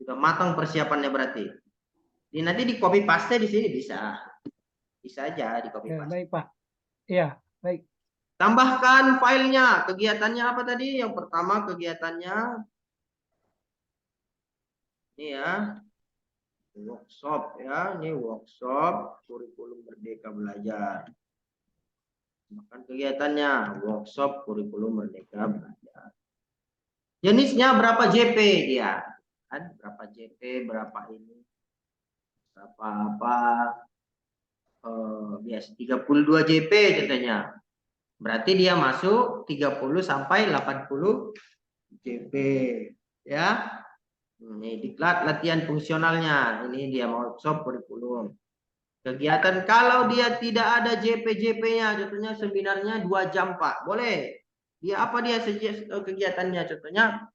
Speaker 1: sudah matang persiapannya berarti. Jadi nanti di copy paste di sini bisa aja di copy paste.
Speaker 2: Baik Pak. Iya, baik.
Speaker 1: Tambahkan filenya. Kegiatannya apa tadi? Yang pertama kegiatannya ini ya. Workshop ya, ini workshop kurikulum merdeka belajar. Bahkan kegiatannya workshop kurikulum Merdeka Belajar. Jenisnya berapa JP dia? Kan berapa JP, berapa ini, berapa apa? Biasa 32 JP contohnya. Berarti dia masuk 30 sampai 80 JP ya. Ini diklat latihan fungsionalnya. Ini dia workshop kurikulum. Kegiatan kalau dia tidak ada JP-JP-nya, contohnya seminarnya 2 jam Pak, boleh. Dia apa dia kegiatannya? Contohnya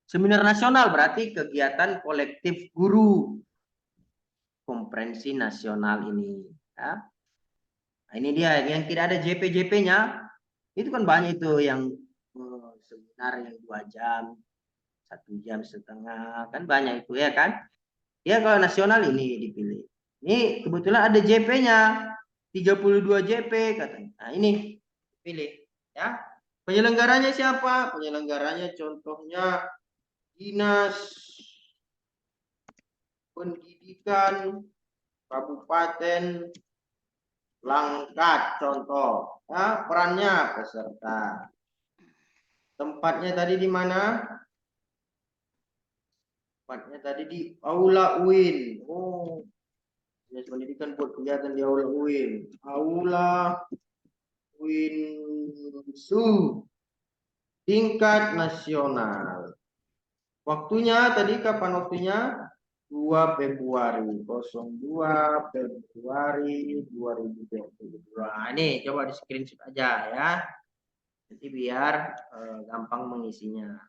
Speaker 1: seminar nasional berarti kegiatan kolektif guru komprensi nasional ini. Ya. Nah, ini dia yang tidak ada JP-JP-nya, itu kan banyak itu yang seminar yang 2 jam, 1 jam setengah, kan banyak itu ya kan. Ya kalau nasional ini dipilih. Ini kebetulan ada JP-nya 32 JP katanya. Nah, ini pilih ya. Penyelenggaranya siapa? Penyelenggaranya contohnya Dinas Pendidikan Kabupaten Langkat contoh. Ya, perannya peserta. Tempatnya tadi di mana? Tempatnya tadi di Aula UIN. Oh, Dinas Pendidikan buat kegiatan di Aula UIN. Aula UIN Su tingkat nasional. Waktunya tadi kapan waktunya? 2 Februari 02 Februari 2022. Ini coba di screenshot aja ya. Nanti biar gampang mengisinya.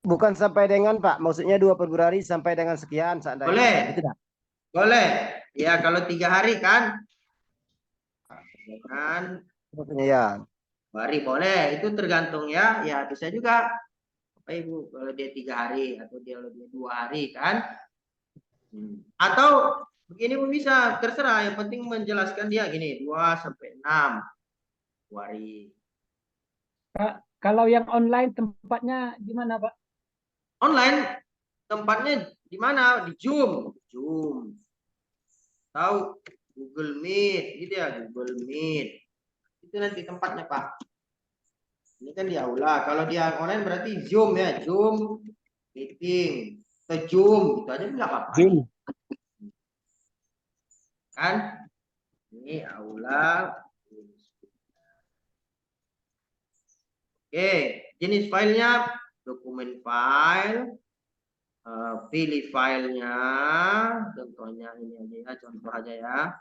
Speaker 7: Bukan sampai dengan Pak, maksudnya 2 Februari sampai dengan sekian seandainya.
Speaker 1: Boleh.
Speaker 7: Gitu dah.
Speaker 1: Boleh. Ya kalau 3 hari kan. Kan
Speaker 7: Maksudnya ya.
Speaker 1: Februari boleh. Itu tergantung ya. Ya bisa juga. Bapak Ibu kalau dia 3 hari atau dia 2 hari kan. Atau begini pun bisa, terserah. Yang penting menjelaskan dia gini 2 sampai 6 Februari.
Speaker 2: Kalau yang online tempatnya di mana, Pak?
Speaker 1: Online tempatnya di mana? Di Zoom. Zoom. Tahu Google Meet gitu ya, Google Meet. Itu nanti tempatnya, Pak. Ini kan di aula. Kalau dia online berarti Zoom ya, Zoom meeting. Zoom itu aja enggak apa-apa.
Speaker 7: Zoom.
Speaker 1: Kan? Ini aula. Oke, jenis filenya dokumen file. Pilih filenya, contohnya ini aja ya, contoh aja ya.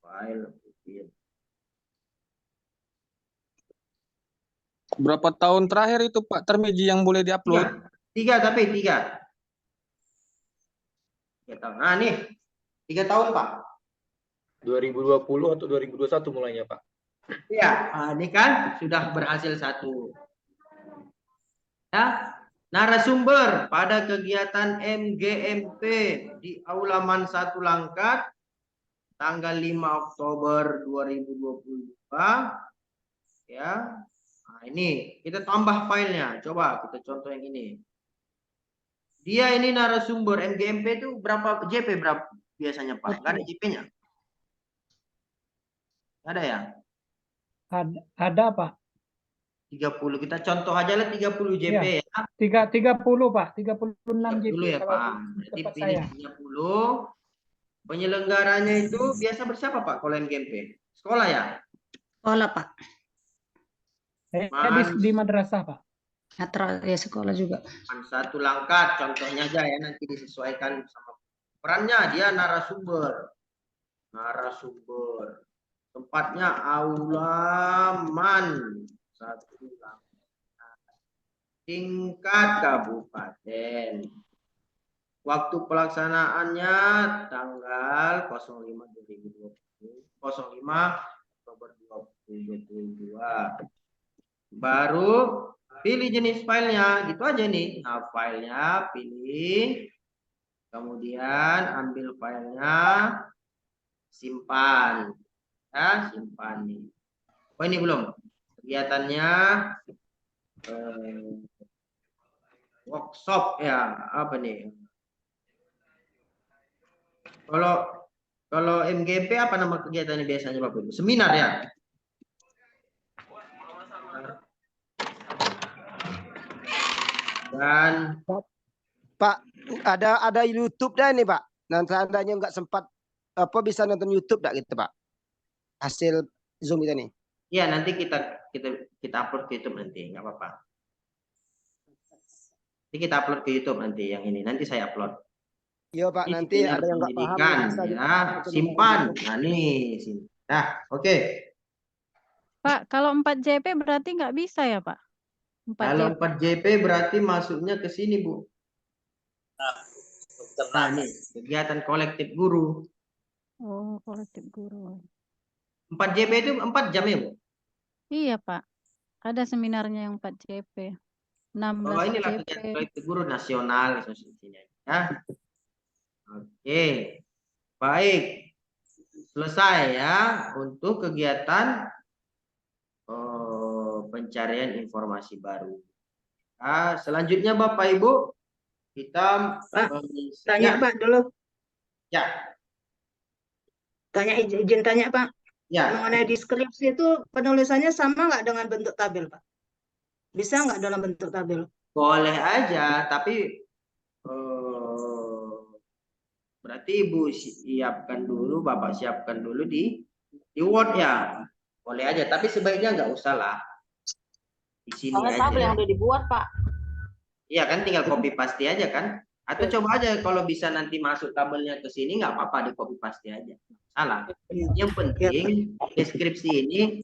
Speaker 1: File.
Speaker 10: Berapa tahun terakhir itu Pak Termiji yang boleh diupload?
Speaker 1: 3 tapi 3. 3 tahun. Nah nih, 3 tahun Pak.
Speaker 6: 2020 atau 2021 mulainya Pak?
Speaker 1: Iya, ini kan sudah berhasil 1. Ya, narasumber pada kegiatan MGMP di Aula Man 1 Langkat tanggal 5 Oktober 2022 ya. Nah, ini kita tambah filenya. Coba kita contoh yang ini. Dia ini narasumber MGMP itu berapa JP berapa biasanya Pak? Enggak ada JP-nya. Ada ya?
Speaker 2: Ada, Pak.
Speaker 1: 30. Kita contoh aja lah 30 JP ya.
Speaker 2: 30, Pak. 36 JP
Speaker 1: 30 ya,
Speaker 2: kalau
Speaker 1: Pak.
Speaker 2: di
Speaker 1: Berarti
Speaker 2: tempat
Speaker 1: pilih
Speaker 2: saya.
Speaker 1: 30. Penyelenggaranya itu biasa bersiapa Pak kalau MGMP? Sekolah ya?
Speaker 9: Sekolah, Pak.
Speaker 2: Di madrasah, Pak.
Speaker 9: Atau ya sekolah juga.
Speaker 1: Man 1 Langkat contohnya aja ya, nanti disesuaikan sama perannya. Dia narasumber. Narasumber. Tempatnya Aula Man 1 Langkat. Tingkat kabupaten. Waktu pelaksanaannya tanggal 05 Oktober 2022. Baru pilih jenis filenya, gitu aja nih. Nah, filenya pilih, kemudian ambil filenya, simpan, ya simpan nih. Oh ini belum kegiatannya workshop ya apa nih? Kalau Kalau MGP apa nama kegiatannya biasanya Bapak Ibu? Seminar ya? Dan
Speaker 7: Pak, ada YouTube dah ini Pak. Dan seandainya nggak sempat bisa nonton YouTube dah gitu Pak. Hasil Zoom kita nih.
Speaker 1: ya nanti kita upload ke YouTube nanti, nggak apa-apa. Nanti kita upload ke YouTube nanti yang ini. Nanti saya upload.
Speaker 7: Iya Pak,
Speaker 1: Ini
Speaker 7: nanti
Speaker 1: seminar
Speaker 7: ada yang nggak paham
Speaker 1: pendidikan,
Speaker 7: bisa
Speaker 1: ya, simpan. Nah nih, nah oke.
Speaker 11: Pak, kalau 4JP berarti nggak bisa ya Pak? 4JP.
Speaker 1: Kalau 4JP berarti masuknya ke sini Bu. Nah ini kegiatan kolektif guru.
Speaker 11: Oh, kolektif guru.
Speaker 1: 4JP itu 4 jam ya Bu?
Speaker 11: Iya Pak, ada seminarnya yang 4JP. 16
Speaker 1: Oh inilah
Speaker 11: JP.
Speaker 1: kegiatan kolektif guru nasional ya. Oke, baik, selesai ya untuk kegiatan pencarian informasi baru. Nah, selanjutnya Bapak Ibu kita
Speaker 12: Tanya Pak dulu.
Speaker 1: Ya.
Speaker 12: Izin tanya Pak.
Speaker 1: Ya.
Speaker 12: Mengenai deskripsi itu penulisannya sama nggak dengan bentuk tabel Pak? Bisa nggak dalam bentuk tabel?
Speaker 1: Boleh aja, tapi berarti Ibu siapkan dulu, Bapak siapkan dulu di Word ya. Boleh aja, tapi sebaiknya nggak usah lah. Di sini aja.
Speaker 8: Tabel yang udah dibuat Pak.
Speaker 1: Iya kan, tinggal copy paste aja kan. Atau coba aja kalau bisa nanti masuk tabelnya ke sini, nggak apa-apa, di copy paste aja. Salah. Yang penting deskripsi ini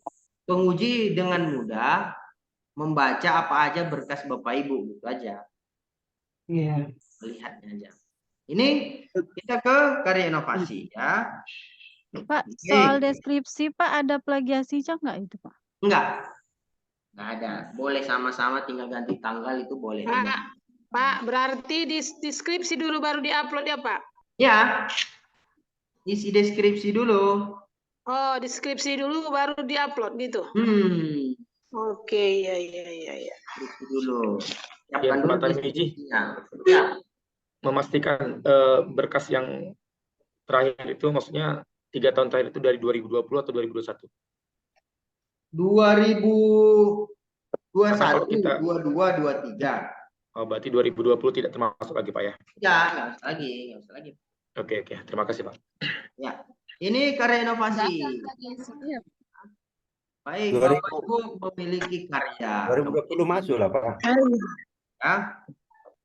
Speaker 1: penguji dengan mudah membaca apa aja berkas Bapak Ibu, gitu aja.
Speaker 12: Iya.
Speaker 1: Melihatnya aja. Ini kita ke karya inovasi ya.
Speaker 11: Pak, soal deskripsi Pak ada plagiasinya nggak itu Pak?
Speaker 1: Enggak ada. Boleh sama-sama, tinggal ganti tanggal itu boleh.
Speaker 12: Pak, berarti deskripsi dulu baru diupload ya Pak?
Speaker 1: Ya, isi deskripsi dulu.
Speaker 12: Oh, deskripsi dulu baru diupload gitu? Oke, iya.
Speaker 1: Deskripsi dulu.
Speaker 13: Ya, Pak Tarmizi.
Speaker 1: Ya.
Speaker 13: Memastikan berkas yang terakhir itu maksudnya 3 tahun terakhir itu dari 2020 atau 2021?
Speaker 1: 2021,
Speaker 13: kita
Speaker 1: 22, 23.
Speaker 13: Oh, berarti 2020 tidak termasuk lagi Pak ya?
Speaker 1: Ya, nggak usah lagi.
Speaker 13: Oke, terima kasih Pak.
Speaker 1: Ya, ini karya inovasi. Baik, Bapak Ibu memiliki karya.
Speaker 6: 2020 masuk lah Pak.
Speaker 1: Ya.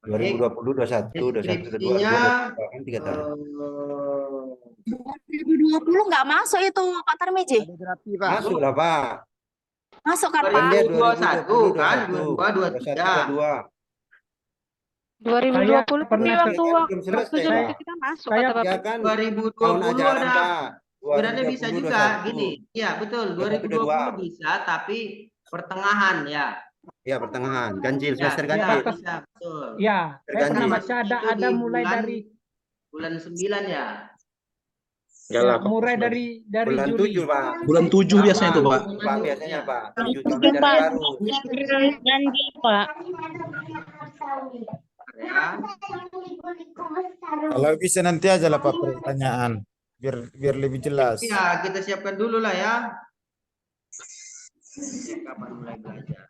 Speaker 6: 2020, 21, 22, 23 kan 3 tahun.
Speaker 14: 2020 nggak masuk itu Pak Tarmizi.
Speaker 6: Masuk lah Pak.
Speaker 14: Masuk kan Pak?
Speaker 1: 2021 kan, 22, 23.
Speaker 11: 2020
Speaker 6: waktu
Speaker 11: kita masuk
Speaker 6: ya
Speaker 11: kata
Speaker 6: kan
Speaker 1: 2020 ada sebenarnya bisa juga gini. Iya, betul. 2020 bisa tapi pertengahan ya.
Speaker 6: Ya, pertengahan. Ganjil, semester
Speaker 1: Ya,
Speaker 6: ganjil.
Speaker 1: bisa, betul.
Speaker 2: Ya, saya pernah baca ada mulai dari
Speaker 1: bulan 9 ya.
Speaker 2: mulai dari
Speaker 6: bulan
Speaker 2: Juli.
Speaker 6: 7 Pak.
Speaker 10: Bulan 7 biasanya itu Pak.
Speaker 6: Pak biasanya Pak. 7 sampai baru.
Speaker 11: Ganjil Pak.
Speaker 1: Ya.
Speaker 15: Kalau bisa nanti aja lah Pak pertanyaan biar lebih jelas.
Speaker 1: Ya, kita siapkan dulu lah ya. Kapan mulai belajar?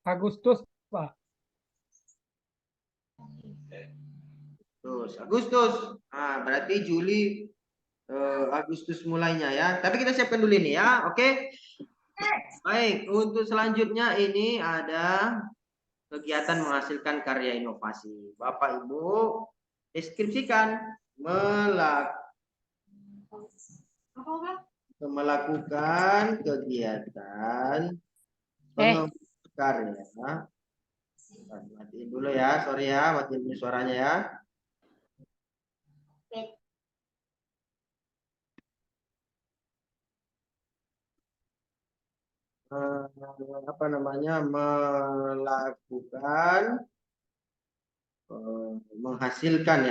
Speaker 2: Agustus Pak.
Speaker 1: Terus Agustus. Nah, berarti Juli Agustus mulainya ya. Tapi kita siapkan dulu ini ya. Oke. Baik, untuk selanjutnya ini ada kegiatan menghasilkan karya inovasi. Bapak Ibu deskripsikan melakukan kegiatan karya. Matiin dulu ya, sorry ya, matiin dulu suaranya ya. Apa namanya, melakukan menghasilkan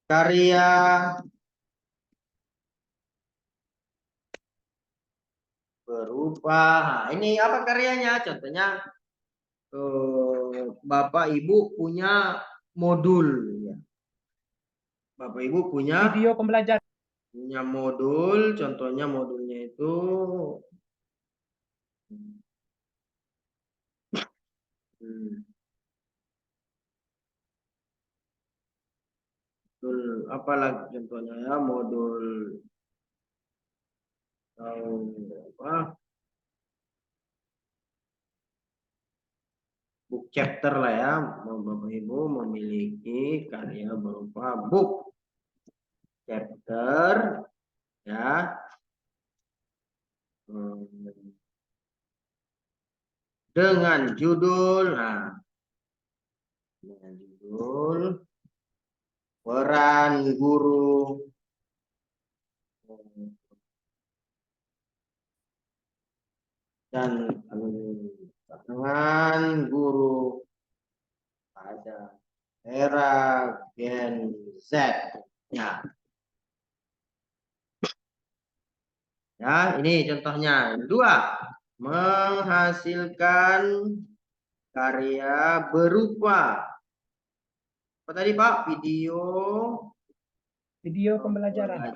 Speaker 1: karya berupa ini apa karyanya, contohnya Bapak Ibu punya modul ya. Bapak Ibu punya
Speaker 2: Video pembelajaran.
Speaker 1: punya modul, contohnya modulnya itu modul apa lagi contohnya ya, modul apa, book chapter lah ya. Bapak Ibu memiliki karya berupa book chapter ya, dengan judul, nah, dengan judul peran guru dan tantangan guru pada era Gen Z. Ya. Ya, ini contohnya. Dua, menghasilkan karya berupa apa tadi Pak? Video
Speaker 2: pembelajaran.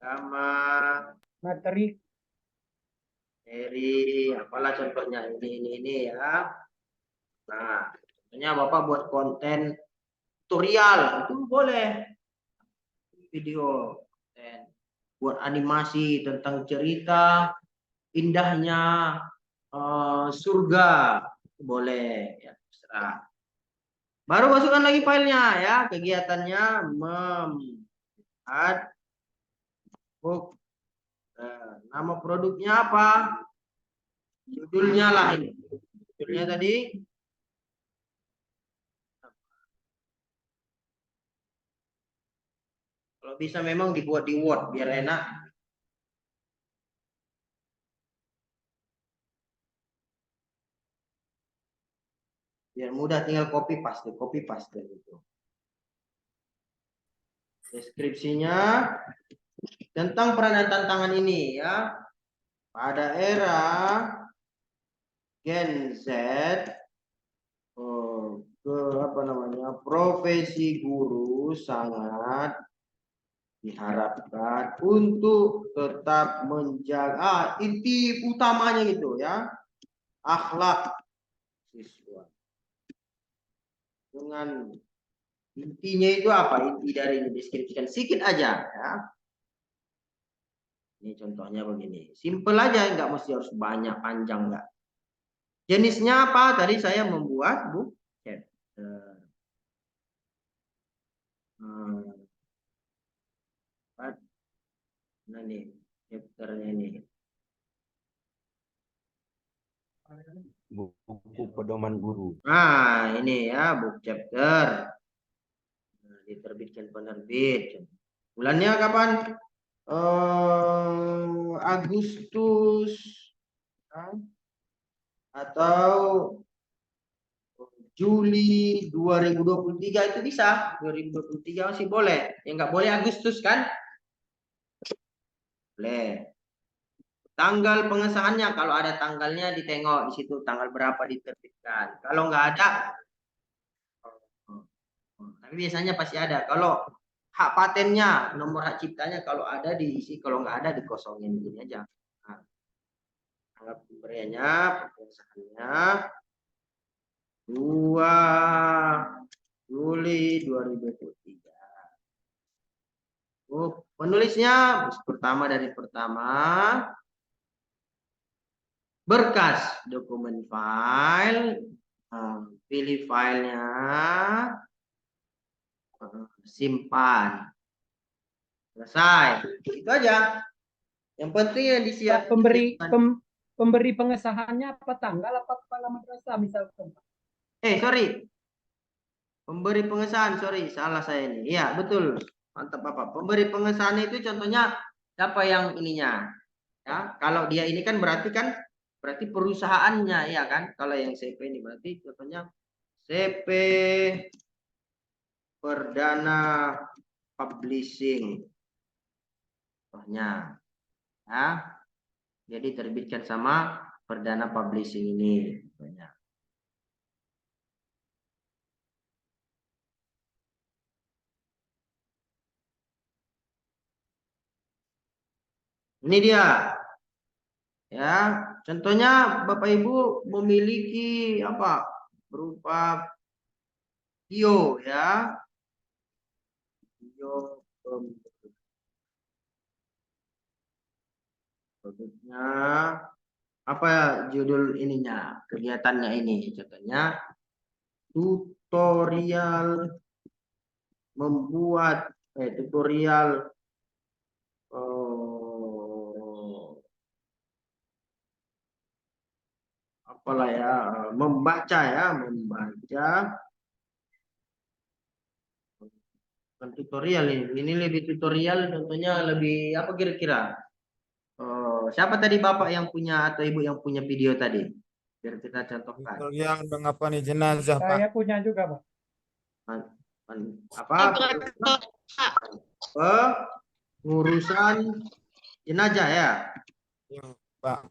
Speaker 1: Sama
Speaker 2: Materi.
Speaker 1: Apalah contohnya ini ya. Nah, contohnya Bapak buat konten tutorial itu boleh. Video buat animasi tentang cerita indahnya surga, boleh ya, terserah. Baru masukkan lagi filenya ya. Kegiatannya membuat book. Nama produknya apa? Judulnya lah ini. Judulnya tadi kalau bisa memang dibuat di Word biar enak. Biar mudah, tinggal copy paste gitu. Deskripsinya tentang peran dan tantangan ini ya. Pada era Gen Z, profesi guru sangat diharapkan untuk tetap menjaga inti utamanya gitu ya, akhlak siswa. Dengan intinya itu apa? Inti dari ini deskripsikan sedikit aja ya. Ini contohnya begini, simple aja, nggak mesti harus banyak panjang nggak. Jenisnya apa? Tadi saya membuat book chapter. Nah nih chapternya ini.
Speaker 6: Buku pedoman guru.
Speaker 1: Nah ini ya book chapter. Nah, diterbitkan penerbit. Bulannya kapan? Agustus atau Juli 2023 itu bisa. 2023 masih boleh. Yang nggak boleh Agustus kan? Boleh. Tanggal pengesahannya kalau ada tanggalnya ditengok di situ tanggal berapa diterbitkan. Kalau nggak ada, tapi biasanya pasti ada. Kalau hak patennya, nomor hak ciptanya kalau ada diisi, kalau nggak ada dikosongin gini aja. Nah, tanggal pemberiannya, pengesahannya 2 Juli 2023. Penulisnya pertama dari pertama. Berkas dokumen file, pilih filenya, simpan, selesai. Itu aja. Yang penting yang disiapkan.
Speaker 2: Pemberi pengesahannya apa tanggal apa kepala madrasah misalkan?
Speaker 1: Sorry. Pemberi pengesahan, sorry, salah saya ini. Iya, betul. Mantap Bapak. Pemberi pengesahan itu contohnya siapa yang ininya? Ya, kalau dia ini kan berarti perusahaannya ya kan. Kalau yang CP ini berarti contohnya CP Perdana Publishing. Contohnya. Ya. Jadi terbitkan sama Perdana Publishing ini. Ini dia. Ya, contohnya Bapak Ibu memiliki apa? Berupa video ya. Video produknya apa ya judul ininya? Kegiatannya ini contohnya tutorial membuat tutorial apalah ya membaca bukan tutorial ini lebih tutorial contohnya lebih apa kira-kira siapa tadi bapak yang punya atau ibu yang punya video tadi biar kita contohkan
Speaker 15: Yang mengapa nih jenazah Pak?
Speaker 2: Saya punya juga, Pak.
Speaker 1: Apa pengurusan jenazah ya
Speaker 15: Pak.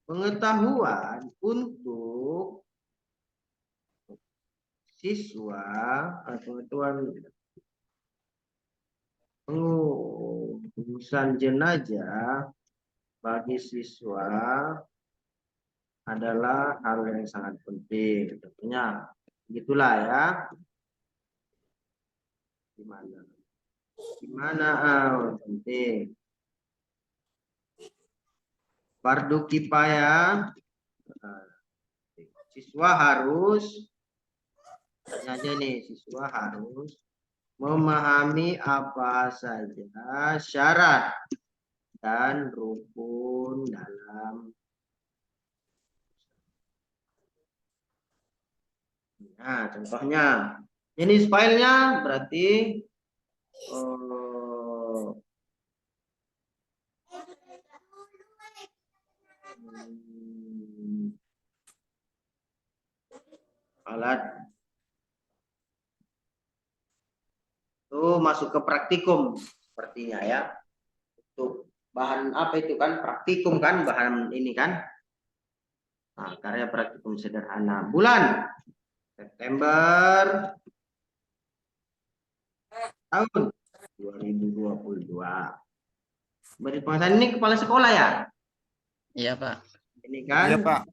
Speaker 1: Pengetahuan untuk siswa atau pengurusan jenazah bagi siswa adalah hal yang sangat penting tentunya begitulah ya gimana penting fardu kifayah siswa harus memahami apa saja syarat dan rukun dalam contohnya jenis filenya berarti alat itu masuk ke praktikum sepertinya ya untuk bahan apa itu kan praktikum kan bahan ini kan karya praktikum sederhana bulan September tahun 2022 beri pengasahan ini kepala sekolah ya
Speaker 4: Iya Pak.
Speaker 1: Ini kan
Speaker 15: Iya Pak.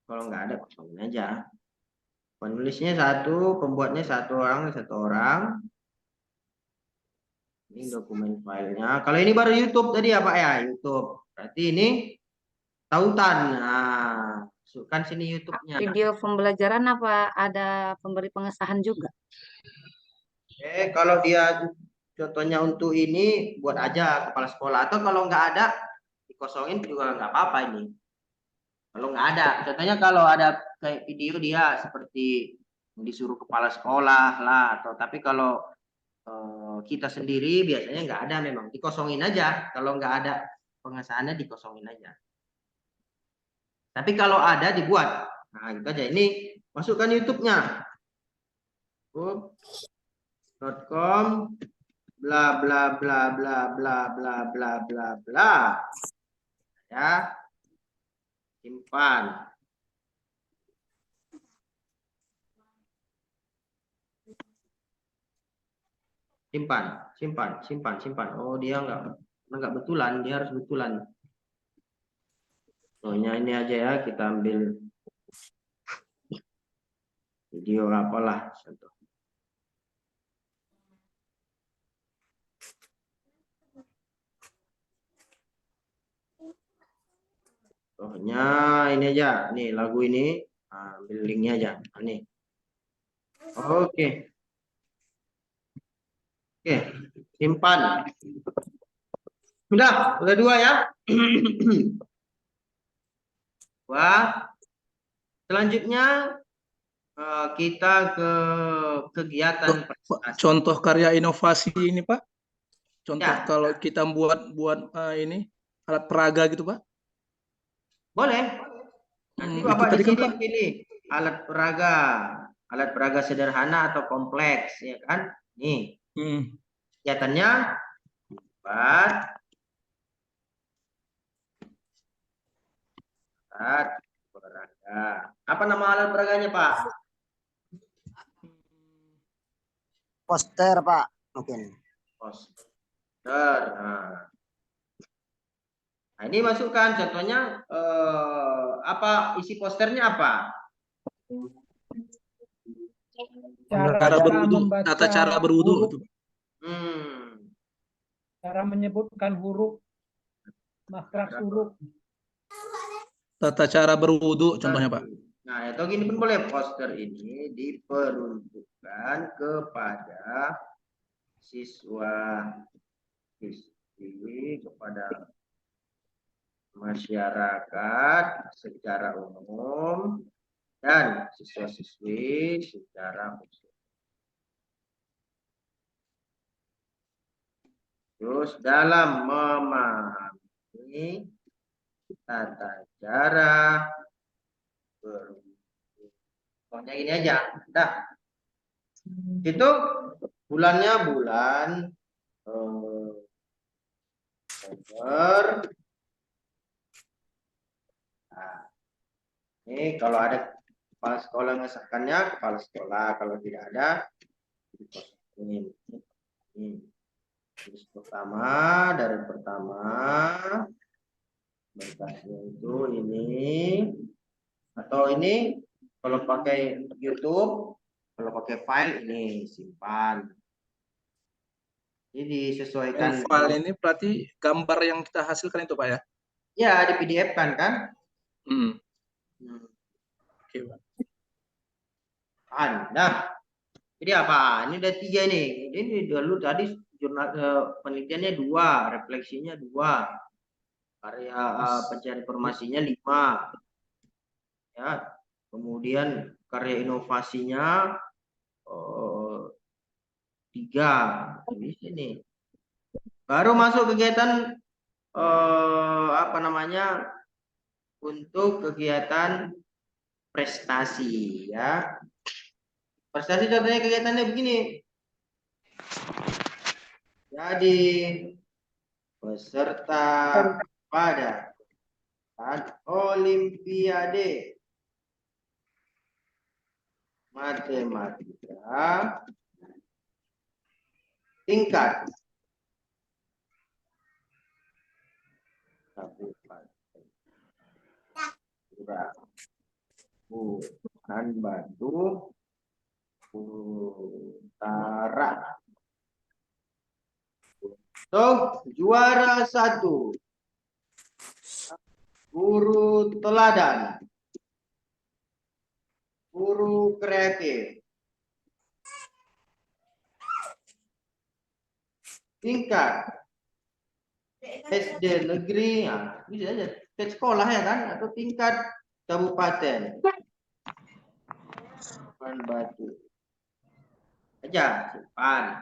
Speaker 1: kalau nggak ada kosongin aja penulisnya satu pembuatnya satu orang ini dokumen filenya kalau ini baru YouTube tadi ya Pak ya YouTube berarti ini tautan masukkan sini YouTube-nya
Speaker 14: Video pembelajaran apa ada pemberi pengesahan juga?
Speaker 1: Kalau dia contohnya untuk ini buat aja kepala sekolah atau kalau nggak ada dikosongin juga nggak apa-apa ini kalau nggak ada contohnya kalau ada kayak video dia seperti disuruh kepala sekolah lah atau tapi kalau kita sendiri biasanya nggak ada memang dikosongin aja kalau nggak ada pengesahannya dikosongin aja tapi kalau ada dibuat gitu aja ini masukkan YouTube-nya .com bla bla bla bla bla bla bla bla bla ya simpan simpan oh dia nggak betulan dia harus betulan ini aja ya kita ambil video apalah contoh contohnya ini aja nih lagu ini ambil linknya aja nih oke simpan udah dua ya wah selanjutnya kita ke kegiatan
Speaker 16: contoh karya inovasi ini Pak contoh kalau kita buat ini alat peraga gitu Pak
Speaker 1: boleh nanti Bapak di sini pilih alat peraga sederhana atau kompleks, ya kan? Nih, kegiatannya alat peraga. Apa nama alat peraganya, Pak?
Speaker 7: Poster, Pak, mungkin.
Speaker 1: Poster. Nah, ini masukkan contohnya apa isi posternya apa?
Speaker 16: Cara berwudu, tata cara berwudu.
Speaker 2: Cara menyebutkan huruf, makhraj huruf.
Speaker 16: Tata cara berwudu contohnya, Pak.
Speaker 1: Nah, atau gini pun boleh, poster ini diperuntukkan kepada siswa-siswi, kepada masyarakat secara umum dan siswa-siswi secara khusus. Terus dalam memahami tata cara pokoknya ini aja. Dah. Itu bulannya bulan November. Nah, ini kalau ada kepala sekolah ngesahkannya, kepala sekolah. Kalau tidak ada, ini. Terus pertama, dari pertama berkasnya itu ini, atau ini kalau pakai YouTube, kalau pakai file ini simpan. Jadi disesuaikan.
Speaker 16: File ini berarti gambar yang kita hasilkan itu, Pak, ya?
Speaker 1: Ya, di PDF kan?
Speaker 16: Oke, Pak.
Speaker 1: Nah, jadi apa? Ini ada 3 nih. Ini dulu tadi jurnal penelitiannya 2, refleksinya 2, karya pencarian informasinya 5, ya. Kemudian karya inovasinya 3 di sini. Baru masuk kegiatan apa namanya, untuk kegiatan prestasi, ya. Prestasi contohnya kegiatannya begini. Jadi peserta pada Olimpiade Matematika tingkat Kabupaten Labuhan Batu Utara. So, juara 1 guru teladan, guru kreatif, tingkat SD negeri, ya, bisa aja tingkat sekolah, ya kan, atau tingkat kabupaten. Labuhan Batu aja, simpan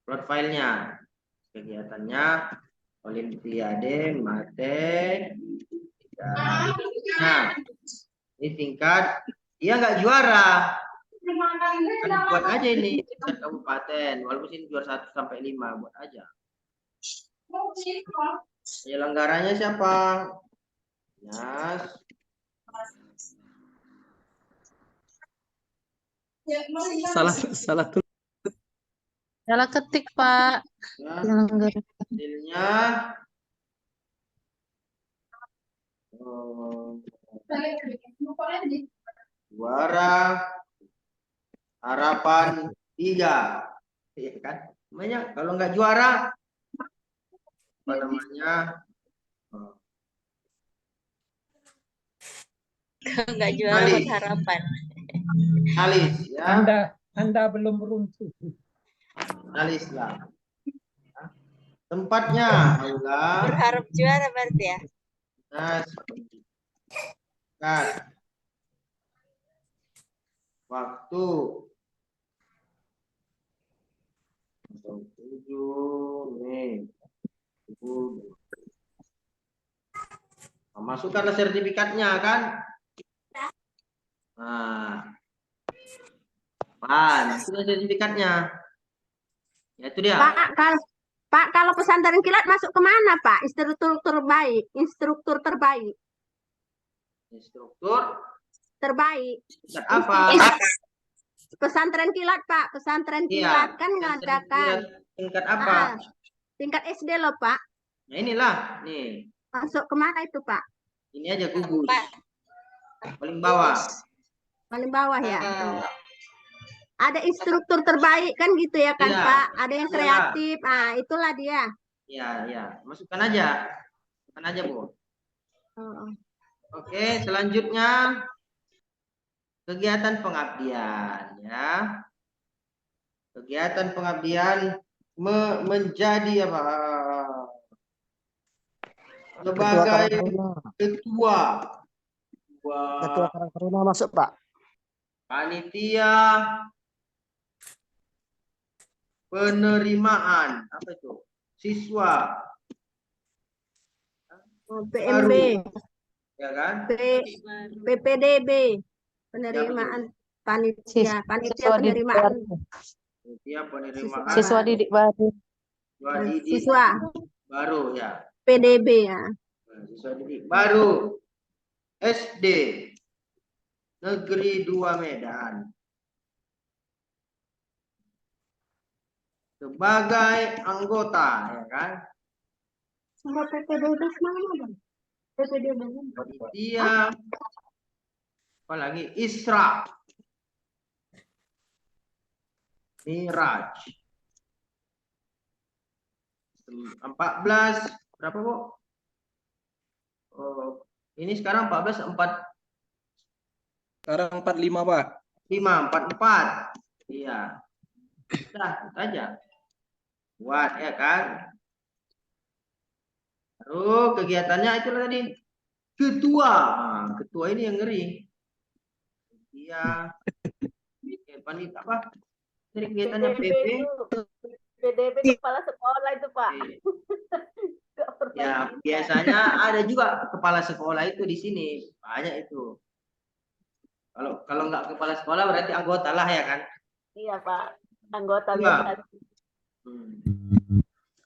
Speaker 1: upload filenya. Kegiatannya Olimpiade Matematika. Nah, ini tingkat, dia nggak juara, kan buat aja ini tingkat kabupaten, walaupun ini juara 1 sampai 5, buat aja. Penyelenggaranya siapa? Nas.
Speaker 14: Salah ketik, Pak.
Speaker 1: Hasilnya juara harapan 3, ya kan? Namanya kalau nggak juara apa namanya?
Speaker 14: Nggak juara buat harapan.
Speaker 1: Alis, ya.
Speaker 2: Anda belum beruntung.
Speaker 1: Alis lah. Tempatnya aula.
Speaker 14: Berharap juara berarti ya.
Speaker 1: Waktu 7 Mei. Masukkanlah sertifikatnya, kan? Nah, sudah sertifikatnya. Ya itu dia.
Speaker 9: Pak, kalau pesantren kilat masuk kemana, Pak? Instruktur terbaik. Instruktur terbaik.
Speaker 1: Instruktur
Speaker 9: terbaik.
Speaker 1: Apa?
Speaker 9: Pesantren kilat, Pak. Pesantren kilat kan ngadakan.
Speaker 1: Tingkat apa?
Speaker 9: Tingkat SD loh, Pak.
Speaker 1: Nah inilah, nih.
Speaker 9: Masuk kemana itu, Pak?
Speaker 1: Ini aja gugus. Paling bawah.
Speaker 9: Paling bawah ya. Ada instruktur terbaik kan gitu ya kan, Pak? Ada yang kreatif. Ah, itulah dia.
Speaker 1: Iya. Masukkan aja. Masukkan aja, Bu. Oke, selanjutnya kegiatan pengabdian ya. Kegiatan pengabdian menjadi apa? Sebagai ketua
Speaker 7: Karang Taruna masuk, Pak.
Speaker 1: Panitia penerimaan apa itu? Siswa.
Speaker 9: PMB.
Speaker 1: Ya kan?
Speaker 9: PPDB. Penerimaan panitia penerimaan.
Speaker 1: Panitia penerimaan.
Speaker 8: Siswa didik baru.
Speaker 9: Siswa
Speaker 1: baru ya.
Speaker 9: PDB ya.
Speaker 1: Siswa didik baru. SD Negeri 2 Medan. Sebagai anggota, ya kan?
Speaker 9: PPDB mana, Bang? PPDB.
Speaker 1: Dia apalagi Isra Miraj 14 berapa, Bu? Oh, ini sekarang 14
Speaker 16: Sekarang 45, Pak.
Speaker 1: 44. Iya. Sudah saja. Buat ya kan? Lalu kegiatannya itu tadi ketua. Nah, ketua ini yang ngeri. Iya. Panik apa? Dari kegiatannya PP.
Speaker 8: PDB kepala sekolah itu, Pak.
Speaker 1: Ya, biasanya ada juga kepala sekolah itu di sini. Banyak itu. Kalau nggak kepala sekolah berarti anggota lah ya kan?
Speaker 8: Iya, Pak. Anggota
Speaker 1: Iya.
Speaker 8: biasa.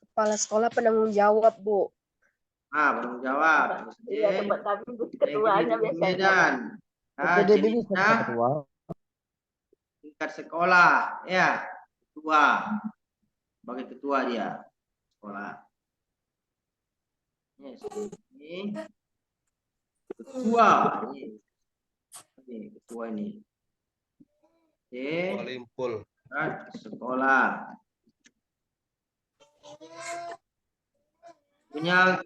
Speaker 17: Kepala sekolah penanggung jawab, Bu.
Speaker 1: Penanggung jawab.
Speaker 8: Iya, tempat kami ketuanya biasanya.
Speaker 1: Tingkat sekolah, ya, ketua. Sebagai ketua dia sekolah. Ini ketua. Ini ketua ini.
Speaker 6: Limpul.
Speaker 1: Sekolah. Punya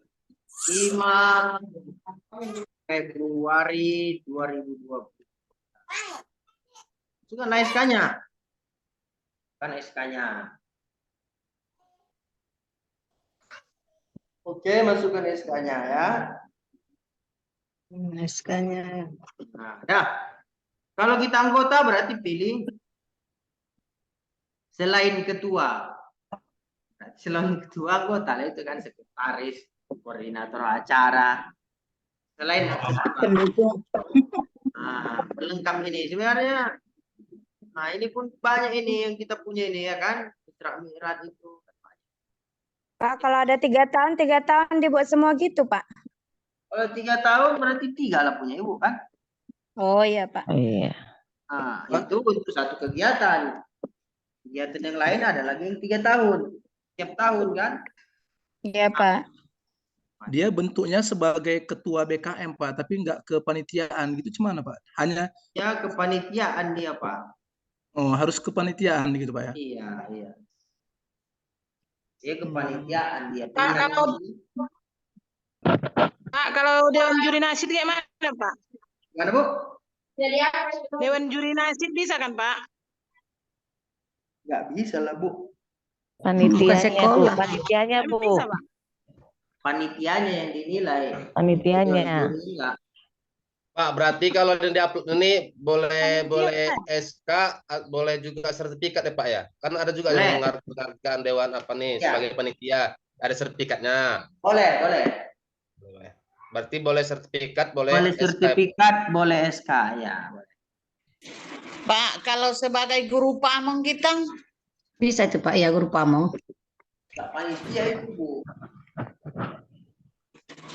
Speaker 1: 5 Februari 2020. Juga naik SK-nya. Kan SK-nya. Oke, masukkan SK-nya ya.
Speaker 12: SK-nya.
Speaker 1: Nah, dah. Kalau kita anggota berarti pilih selain ketua. Selain ketua anggota itu kan sekretaris, koordinator acara. Selain pelengkap ini sebenarnya. Nah, ini pun banyak ini yang kita punya ini ya kan. Isra Mi'raj itu.
Speaker 17: Pak, kalau ada 3 tahun dibuat semua gitu, Pak.
Speaker 1: Kalau 3 tahun berarti 3 lah punya Ibu kan?
Speaker 17: Oh iya, Pak.
Speaker 8: Iya.
Speaker 1: Nah, itu untuk satu kegiatan. Kegiatan yang lain ada lagi yang 3 tahun. Tiap tahun kan?
Speaker 17: Iya, Pak.
Speaker 16: Dia bentuknya sebagai ketua BKM, Pak, tapi nggak kepanitiaan gitu, gimana, Pak? Hanya
Speaker 1: ya kepanitiaan dia, Pak.
Speaker 16: Oh, harus kepanitiaan gitu, Pak ya?
Speaker 1: Iya, iya. Dia kepanitiaan dia.
Speaker 12: Pak, kalau Dewan Juri Nasib kayak mana, Pak?
Speaker 1: Gimana, Bu?
Speaker 12: Dewan Juri Nasib bisa kan, Pak?
Speaker 1: Nggak bisa lah, Bu.
Speaker 8: Panitianya, Bu.
Speaker 12: Bisa, Pak?
Speaker 1: Panitianya yang dinilai.
Speaker 8: Panitianya.
Speaker 6: Pak, berarti kalau yang diupload ini boleh SK, boleh juga sertifikat ya, Pak ya? Kan ada juga yang mengharuskan dewan apa nih sebagai panitia, ada sertifikatnya.
Speaker 1: Boleh.
Speaker 6: Berarti boleh sertifikat, boleh
Speaker 1: Boleh
Speaker 6: SK.
Speaker 1: sertifikat, boleh SK ya.
Speaker 18: Pak, kalau sebagai guru pamong kita
Speaker 14: Bisa itu Pak, ya guru pamong.
Speaker 1: Nggak panitia itu, Bu.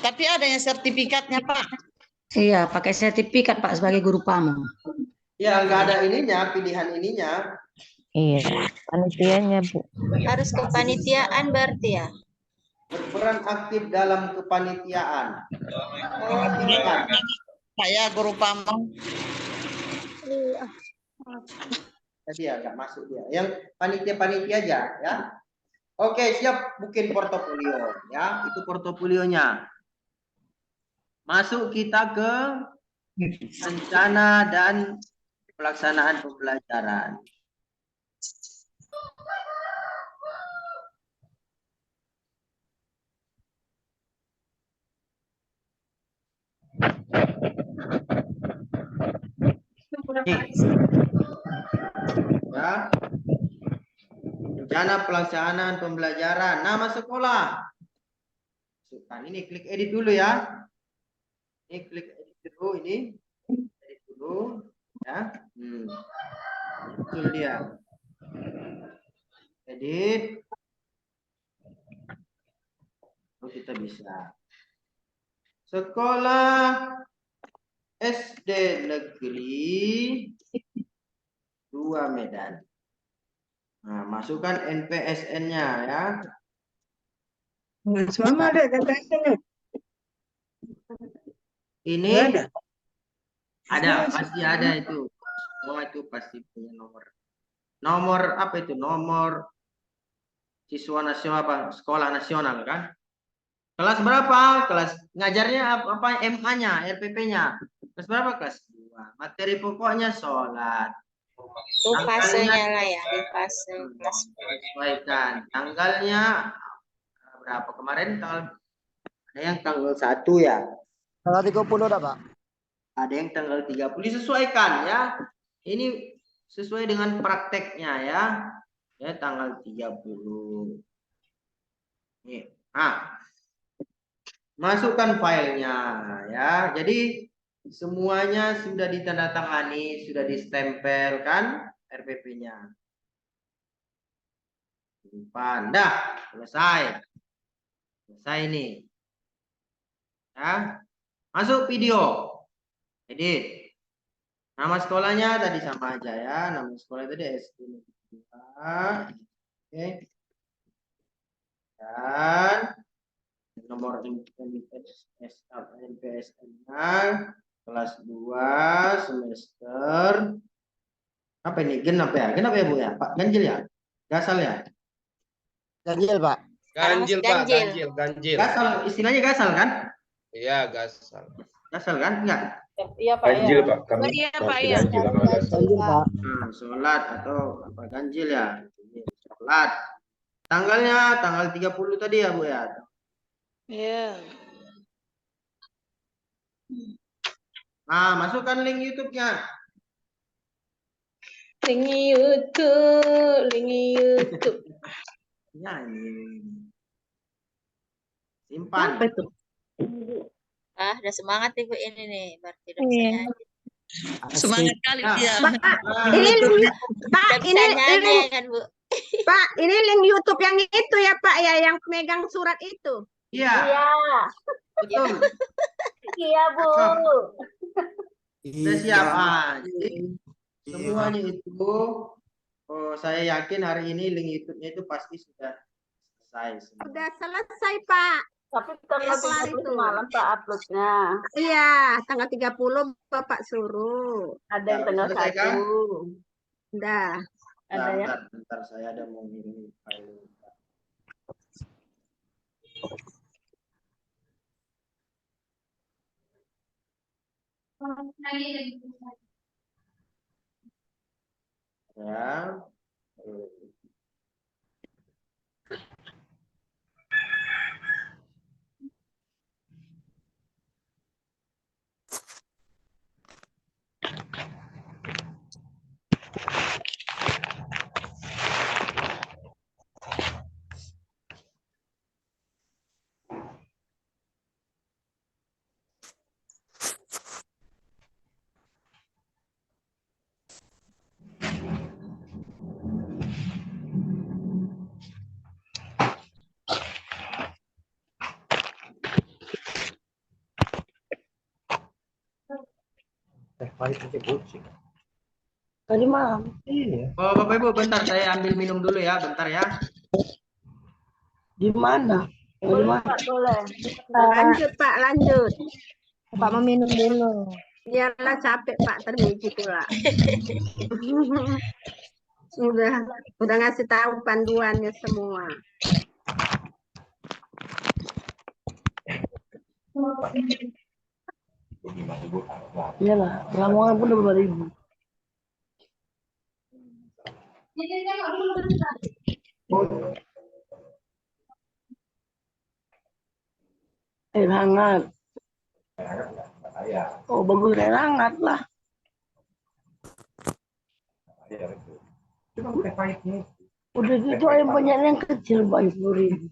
Speaker 18: tapi adanya sertifikatnya, Pak.
Speaker 14: Iya, pakai sertifikat Pak sebagai guru pamong.
Speaker 1: Ya, nggak ada ininya, pilihan ininya.
Speaker 19: Iya, panitianya Bu.
Speaker 20: Harus kepanitiaan berarti ya.
Speaker 1: Berperan aktif dalam kepanitiaan.
Speaker 18: Saya guru pamong.
Speaker 1: Tadi ya nggak masuk dia. Yang panitia-panitia aja ya. Oke, siap bikin portofolio ya. Itu portofolionya. Masuk kita ke rencana dan pelaksanaan pembelajaran. Ya. Rencana pelaksanaan pembelajaran. Nama sekolah. Masukkan ini, klik edit dulu ya. Ini klik edit dulu ini. Edit dulu ya. Betul dia. Edit. Lalu kita bisa. Sekolah SD Negeri 2 Medan. Nah, masukkan NPSN-nya ya.
Speaker 12: Semua ada NPSN-nya.
Speaker 1: Ini ada, pasti ada itu. Semua itu pasti punya nomor. Nomor apa itu? Nomor siswa nasional apa? Sekolah nasional kan? Kelas berapa? Kelas ngajarnya apa? MA-nya, RPP-nya. Kelas berapa? Kelas 2. Materi pokoknya sholat.
Speaker 20: Itu fasenya lah ya, di fase kelas.
Speaker 1: Sesuaikan. Tanggalnya berapa? Kemarin tanggal ada yang tanggal 1 ya.
Speaker 7: Tanggal 30 ada, Pak.
Speaker 1: Ada yang tanggal 30. Disesuaikan ya. Ini sesuai dengan prakteknya ya. Ya, tanggal 30. Nih. Nah, masukkan filenya ya. Jadi semuanya sudah ditandatangani, sudah distempel kan RPP-nya. Dah, selesai. Selesai ini. Ya. Masuk video. Edit. Nama sekolahnya tadi sama aja ya. Nama sekolah tadi SD Negeri 2. Oke. Dan nomor NPSN-nya kelas 2 semester apa ini? Genap ya? Genap ya, Bu ya? Pak ganjil ya? Gasal ya?
Speaker 7: Ganjil, Pak.
Speaker 6: Ganjil, Pak. Ganjil.
Speaker 1: Gasal, istilahnya gasal kan?
Speaker 6: Iya, gasal.
Speaker 1: Gasal kan? Enggak?
Speaker 8: Iya, Pak.
Speaker 13: Ganjil, Pak. Kami
Speaker 8: Iya, Pak.
Speaker 13: pakai
Speaker 8: Iya.
Speaker 13: ganjil sama gasal.
Speaker 1: Nah, sholat atau apa ganjil ya? Sholat. Tanggalnya tanggal 30 tadi ya, Bu ya?
Speaker 20: Iya.
Speaker 1: Nah, masukkan link YouTube-nya.
Speaker 20: Link YouTube.
Speaker 1: Ya, ini. Simpan.
Speaker 20: Apa itu? Udah semangat Ibu ini nih, berarti udah bisa nyanyi.
Speaker 18: Semangat kali dia.
Speaker 9: Ini link, Pak,
Speaker 20: Udah bisa nyanyi kan, Bu?
Speaker 9: Pak, ini link YouTube yang itu ya Pak ya, yang megang surat itu.
Speaker 1: Iya. Betul.
Speaker 20: Iya, Bu.
Speaker 1: Sudah siap. Jadi semuanya itu saya yakin hari ini link YouTube-nya itu pasti sudah selesai semua.
Speaker 9: Sudah selesai Pak.
Speaker 8: Tapi tanggal 30 malam Pak uploadnya.
Speaker 9: Iya, tanggal 30 Bapak suruh.
Speaker 8: Ada yang tanggal
Speaker 1: Selesai kan?
Speaker 8: 1.
Speaker 9: Udah.
Speaker 8: Ada ya.
Speaker 1: Bentar, saya ada mau ngirim file. Ya.
Speaker 21: Tadi malam.
Speaker 1: Iya. Oh, Bapak Ibu, bentar saya ambil minum dulu ya, bentar ya.
Speaker 21: Di mana? Di mana?
Speaker 9: Boleh. Lanjut Pak, lanjut.
Speaker 17: Pak mau minum dulu.
Speaker 9: Iyalah capek Pak Termiji pula. udah ngasih tahu panduannya semua.
Speaker 21: Iyalah, Lamongan pun 2.000. Air hangat. Oh, bagus air hangat lah. Udah gitu ayam banyak yang kecil Pak 10.000.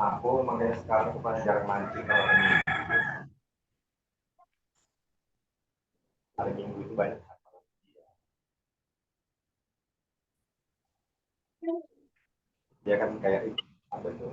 Speaker 3: Aku makanya sekarang aku paling jarang mancing kalau hari Minggu. Hari Minggu itu banyak. Dia kan kayak itu apa itu?